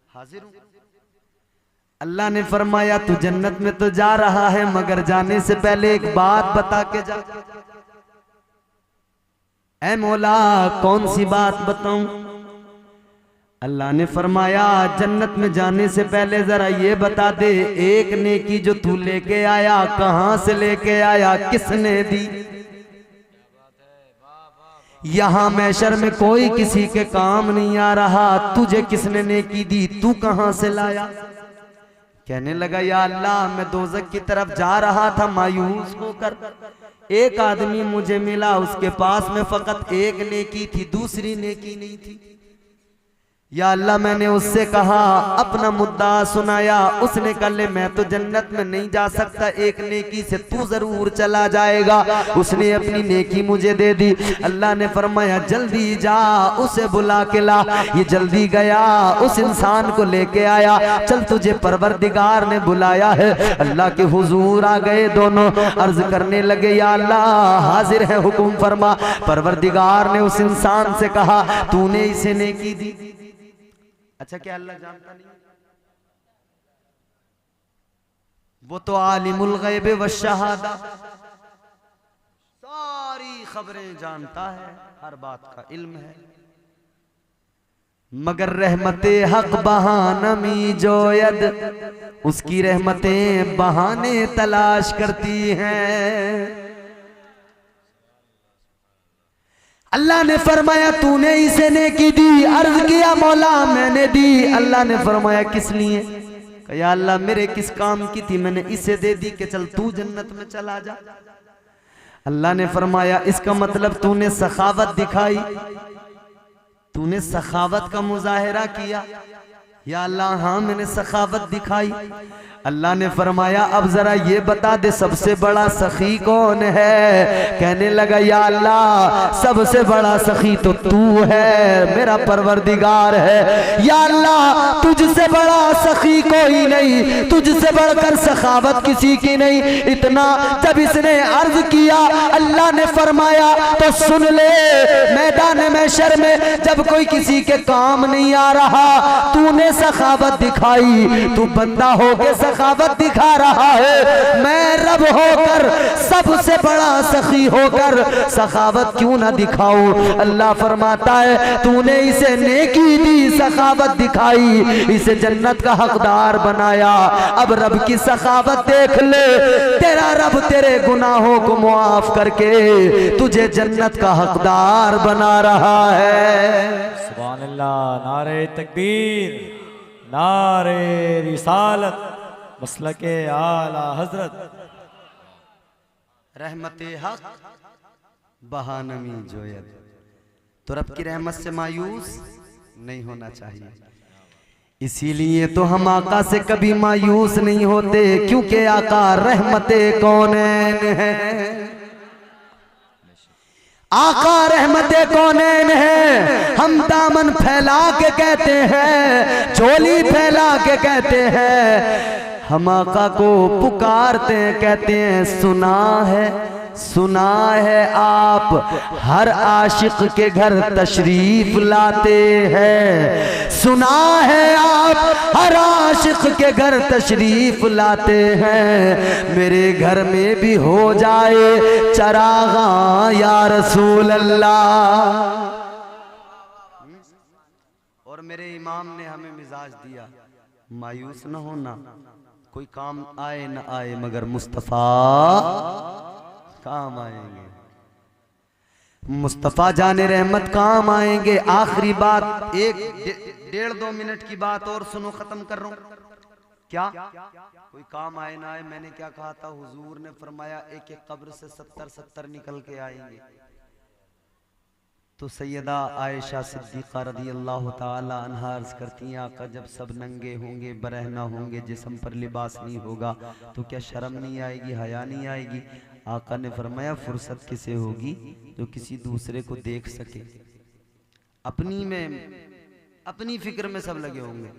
हाजिर हूं। अल्लाह ने फरमाया तू जन्नत में तो जा रहा है, मगर जाने से पहले एक बात बता के जा। ऐ मौला कौन सी बात बताऊं? अल्लाह ने फरमाया जन्नत में जाने से पहले जरा ये बता दे, एक नेकी जो तू लेके आया कहां से लेके आया, किसने दी? यहां मैशर में कोई किसी के काम नहीं आ रहा, तुझे किसने नेकी दी, तू कहां से लाया? कहने लगा या अल्लाह मैं दोज़ख की तरफ जा रहा था मायूस होकर, एक आदमी मुझे मिला, उसके पास में फकत एक नेकी थी, दूसरी नेकी नहीं थी। या अल्लाह मैंने उससे कहा, अपना मुद्दा सुनाया, उसने कहा ले मैं तो जन्नत में नहीं जा सकता, एक नेकी से तू जरूर चला जाएगा। उसने अपनी नेकी मुझे दे दी। अल्लाह ने फरमाया जल्दी जा उसे बुला के ला। ये जल्दी गया, उस इंसान को लेके आया। चल तुझे परवरदिगार ने बुलाया है। अल्लाह के हुजूर आ गए दोनों, अर्ज करने लगे या अल्लाह हाजिर है, हुक्म फरमा। परवरदिगार ने उस इंसान से कहा तूने इसे नेकी दी? अच्छा क्या अल्लाह जानता नहीं? वो तो आलिमुल गैब व शहादा, सारी खबरें जानता है, हर बात का इल्म है। मगर रहमते हक बहानमी जोयद, उसकी रहमतें बहाने तलाश करती हैं। अल्लाह ने फरमाया तूने इसे नेकी दी? अर्ज किया मौला मैंने दी। अल्लाह ने फरमाया किस लिए? या अल्लाह मेरे किस काम की थी, मैंने इसे दे दी कि चल तू जन्नत में चला जा। अल्लाह ने फरमाया इसका मतलब तूने सखावत दिखाई, तूने सखावत का मुजाहिरा किया। या अल्लाह हाँ मैंने सखावत दिखाई। अल्लाह ने फरमाया अब जरा ये बता दे सबसे बड़ा सखी कौन है? कहने लगा या अल्लाह सबसे बड़ा सखी तो तू है, मेरा परवरदिगार है। या अल्लाह तुझसे बड़ा सखी कोई नहीं, तुझसे बढ़कर सखावत किसी की नहीं। इतना जब इसने अर्ज किया अल्लाह ने फरमाया तो सुन ले, मैदान महशर में जब कोई किसी के काम नहीं आ रहा, तूने सखावत दिखाई, तू बंदा होके सखावत दिखा रहा है। मैं रब होकर सबसे बड़ा सखी होकर सखावत क्यों ना दिखाऊं? अल्लाह फरमाता है तूने इसे नेकी दी, सखावत दिखाई, इसे जन्नत का हकदार बनाया। अब रब की सखावत देख ले, तेरा रब तेरे गुनाहों को मुआफ करके तुझे जन्नत का हकदार बना रहा है। सुभान अल्लाह, नारे तकबीर, नारे रिसालत, मसलके आला हजरत। रहमते हक बहानमी जोयद, तो रब की रहमत से मायूस नहीं होना चाहिए। इसीलिए तो हम आका से कभी मायूस नहीं होते, क्योंकि आका रहमते कौनैन है। आका रहमते कौनैन है। हम दामन फैला के कहते हैं, झोली फैला के कहते हैं, हम आका को पुकारते हैं, कहते हैं सुना है आप हर आशिक के घर तशरीफ लाते हैं। सुना है आप हर आशिक के घर तशरीफ लाते हैं। मेरे घर में भी हो जाए चरागा या रसूल अल्लाह। और मेरे इमाम ने हमें मिजाज दिया, मायूस न होना, कोई काम आए न आए मगर मुस्तफ़ा काम आएंगे, मुस्तफ़ा जाने रहमत काम आएंगे। आखिरी बात, एक 1.5-2 मिनट की बात और सुनो, खत्म कर रहा हूं। क्या कोई काम आए ना आए, मैंने क्या कहा था? हुजूर ने फरमाया एक एक कब्र से 70-70 निकल के आएंगे। तो सैयदा आयशा सिद्दीक़ा रज़ी अल्लाह ताला अन्हा अर्ज़ करती हैं, आका जब सब नंगे होंगे, बरहना होंगे, जिस्म पर लिबास नहीं होगा तो क्या शर्म नहीं आएगी, हया नहीं आएगी? आका ने फरमाया फुर्सत किसे होगी जो किसी दूसरे को देख सके। अपनी फिक्र में सब लगे होंगे।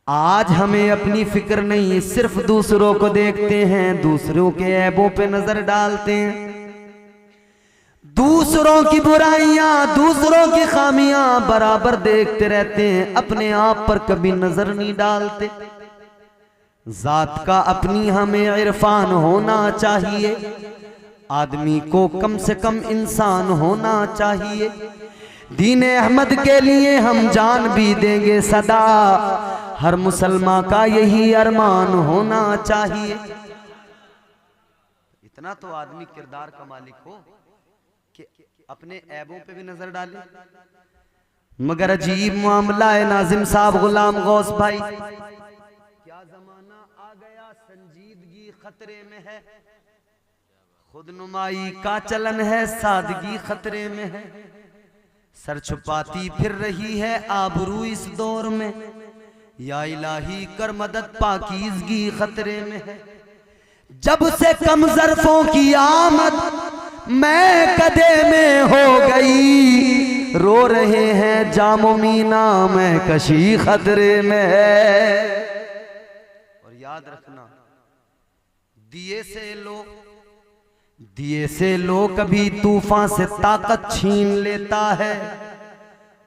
आज हमें अपनी फिक्र नहीं, सिर्फ दूसरों को देखते हैं, दूसरों के ऐबों पे नजर डालते हैं, दूसरों की बुराइयां, दूसरों की खामियां बराबर देखते रहते हैं, अपने आप पर कभी नजर नहीं डालते। जात का अपनी हमें इरफान होना चाहिए, आदमी को कम से कम इंसान होना चाहिए। दीन अहमद के लिए हम जान भी देंगे सदा, हर मुसलमान का यही अरमान होना चाहिए। इतना तो आदमी किरदार का मालिक हो कि अपने ऐबों पे भी नजर डाले। मगर अजीब मामला है नाजिम साहब, गुलाम गौस भाई, क्या जमाना आ गया, संजीदगी खतरे में है, खुदनुमाई का चलन है, सादगी खतरे में है, सर छुपाती फिर रही है आबरू इस दौर में, या इलाही कर मदद पाकीज़गी खतरे में है। जब से कम ज़र्फ़ों की आमद मैं कदे में हो गई, रो रहे हैं जामो मीना में कशी खतरे में है। और याद रखना, दिए से लो कभी तूफान से ताकत छीन लेता है,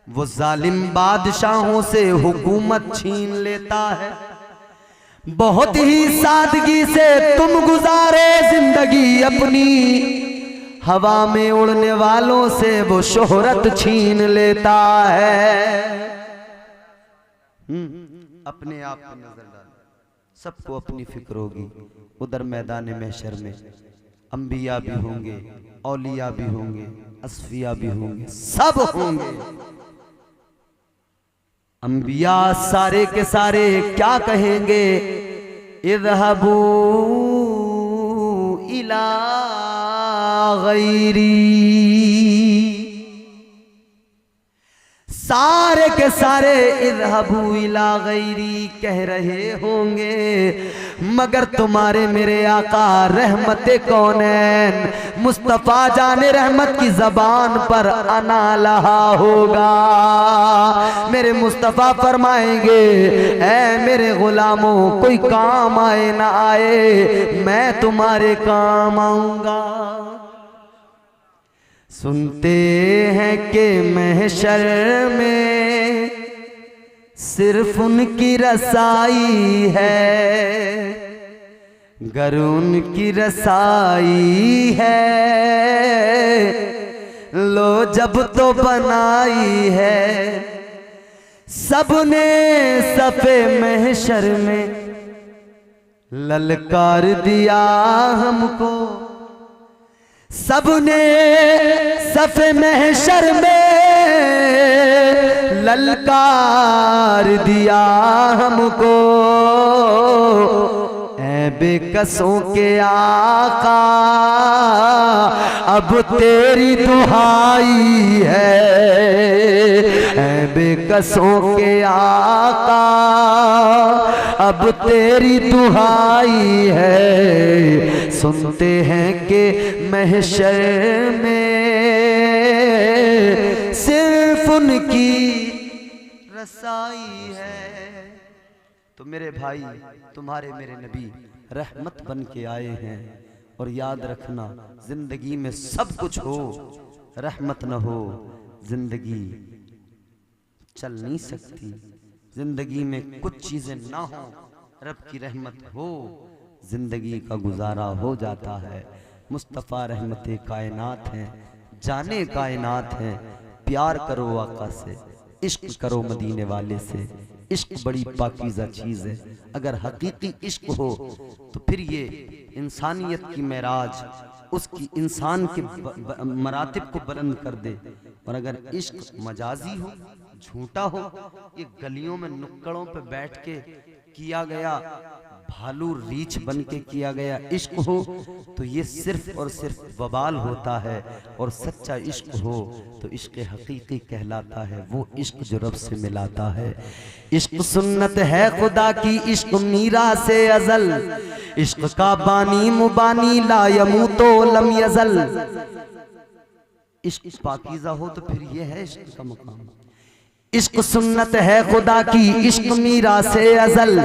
वो जालिम बादशाहों से हुकूमत छीन लेता है। बहुत ही सादगी से तुम गुजारे जिंदगी अपनी, हवा में उड़ने वालों से वो शोहरत छीन लेता है। अपने आप पे नजर डाल, सबको अपनी फिक्र होगी। उधर मैदान महशर में अंबिया भी होंगे, औलिया भी होंगे, असफिया भी होंगे, सब होंगे। अंबिया सारे के सारे क्या कहेंगे, इज़हबू इला गैरी, सारे के सारे इज़हबू इला गैरी कह रहे होंगे, मगर तुम्हारे मेरे आका रहमते कौनैन मुस्तफ़ा जाने रहमत की जबान पर अना लहा होगा। मेरे मुस्तफ़ा फरमाएंगे, ऐ मेरे गुलामों, कोई काम आए ना आए, मैं तुम्हारे काम आऊंगा। सुनते हैं कि महशर में सिर्फ उनकी रसाई है, गर उनकी रसाई है, लो जब तो बनाई है। सबने सफे महशर में ललकार दिया हमको, सबने सफे महशर में ललकार दिया हमको। ऐ बेकसों के आका अब तेरी दुहाई है, ऐ बेकसों के आका अब तेरी दुहाई है। सुनते हैं कि महशर में सिर्फ उनकी रसाई है। तो मेरे भाई, तुम्हारे मेरे नबी रहमत बन के आए हैं। और याद रखना, जिंदगी में सब कुछ हो, रहमत न हो जिंदगी चल नहीं सकती। जिंदगी में कुछ चीजें ना हो, रब की रहमत हो, जिंदगी का गुजारा हो जाता है। मुस्तफ़ा रहमते कायनात हैं, जाने कायनात हैं। प्यार करो आका से, इश्क करो मदीने वाले से, इश्क बड़ी पाकीज़ा चीज़ है। अगर हकीकी इश्क हो तो फिर ये इंसानियत की मेराज, उसकी इंसान के मरातिब को बुलंद कर दे। और अगर इश्क मजाजी हो, झूठा हो, ये गलियों में नुक्कड़ों पे बैठ के किया गया, भालू रीछ बन के किया गया इश्क हो तो ये सिर्फ और सिर्फ वबाल होता है। और सच्चा इश्क हो तो इश्क हकीकी कहलाता है, वो इश्क जो रब से मिलाता है। इश्क सुन्नत है खुदा की, इश्क मीरा से अजल, इश्क का बानी मुबानी ला यमूतो लम यजल। इश्क पाकीज़ा हो तो फिर ये है इश्क का मकाम। इश्क सुन्नत है खुदा की, इश्क मीरा से अजल,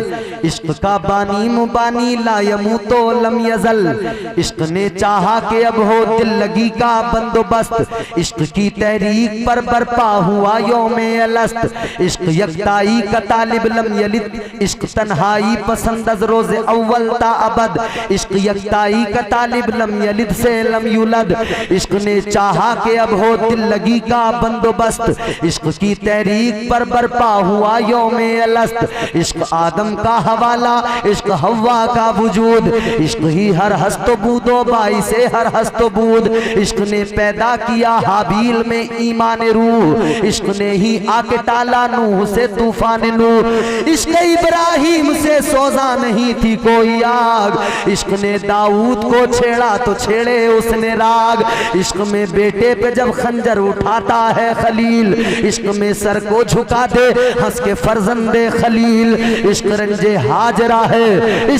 इश्क का बानी मुबानी ला यमूतो लम यजल। इश्क ने चाहा कि अब हो दिल लगी का बंदोबस्त, इश्क की तहरीक पर बरपा हुआ यौमे अलस्त। इश्क यकताई का तालिब लम यलिद, इश्क तन्हाई पसंद अज रोज़े अव्वल ता अबद। इश्क यकताई का तालिब लम यलिद से लम युलद। इश्क ने चाहा कि अब हो दिल लगी का बंदोबस्त, इश्क की तहरीक पर बरपा हुआ यौमे अलस्त। इश्क आदम का हवाला, इश्क हव्वा का वजूद, इश्क ही हर हस्तबूदो बाई से हर हस्तबूद। इश्क ने पैदा किया हाबील में ईमान रूह, इश्क ने ही आके टाला नूह से तूफान नूह। इश्क इब्राहिम से सोजा नहीं थी कोई आग, इश्क ने दाऊद को छेड़ा तो छेड़े उसने राग। इश्क में बेटे पे जब खंजर उठाता है खलील, इश्क में सर को झुका दे हंस के फर्जंदे खलील। इश्क रंजे हाजरा है,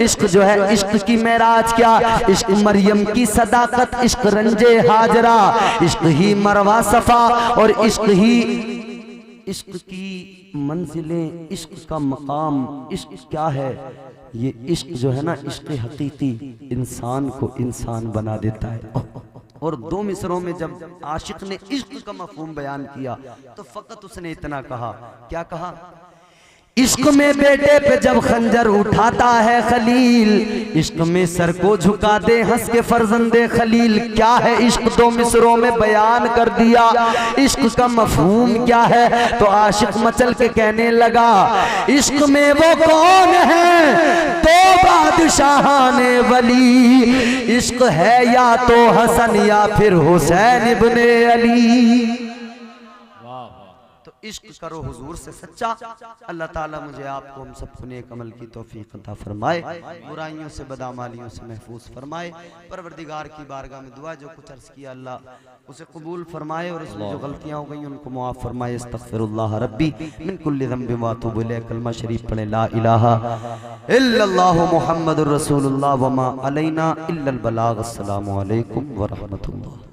इश्क जो है इश्क की मेराज क्या, इश्क मरियम की सदाकत, इश्क रंजे हाजरा। इश्क ही मरवा सफा और इश्क ही इश्क की मंजिलें, इश्क का मकाम। इश्क क्या है? ये इश्क जो है ना, इश्क हकीकी इंसान को इंसान बना देता है। और दो मिसरों में जब आशिक ने इश्क का मफहूम बयान किया तो फकत उसने इतना कहा, क्या कहा? इश्क में बेटे पे जब खंजर उठाता है खलील, इश्क में सर को झुका दे हंस के फर्जंदे खलील। क्या है इश्क? दो मिसरों में बयान कर दिया। इश्क का मफहूम क्या है? तो आशिक मचल के कहने लगा, इश्क में वो कौन है तो बादशाहाने वली, इश्क है या तो हसन या फिर हुसैन इब्ने अली। तो इश्क करो हुजूर से सच्चा। अल्लाह ताला मुझे आपको हम सबको नेक अमल की तौफीक अता फरमाए, बुराइयों से बदामालियों से महफूज फरमाए। परवरदिगार की बारगाह में दुआ, जो कुछ अर्ज किया अल्लाह उसे कबूल फरमाए और उसमें जो गलतियां हो गई उनको मुआफ फरमाए। अस्तगफिरुल्लाह रब्बी मिन कुल्लि ज़ंबिन व अतूबु इलैह। कलमा शरीफ पढ़े, ला इलाहा इल्लल्लाहु मुहम्मदुर रसूलुल्लाह व मा अलैना इल्लल बलाग। अस्सलामु अलैकुम व रहमतुल्लाह।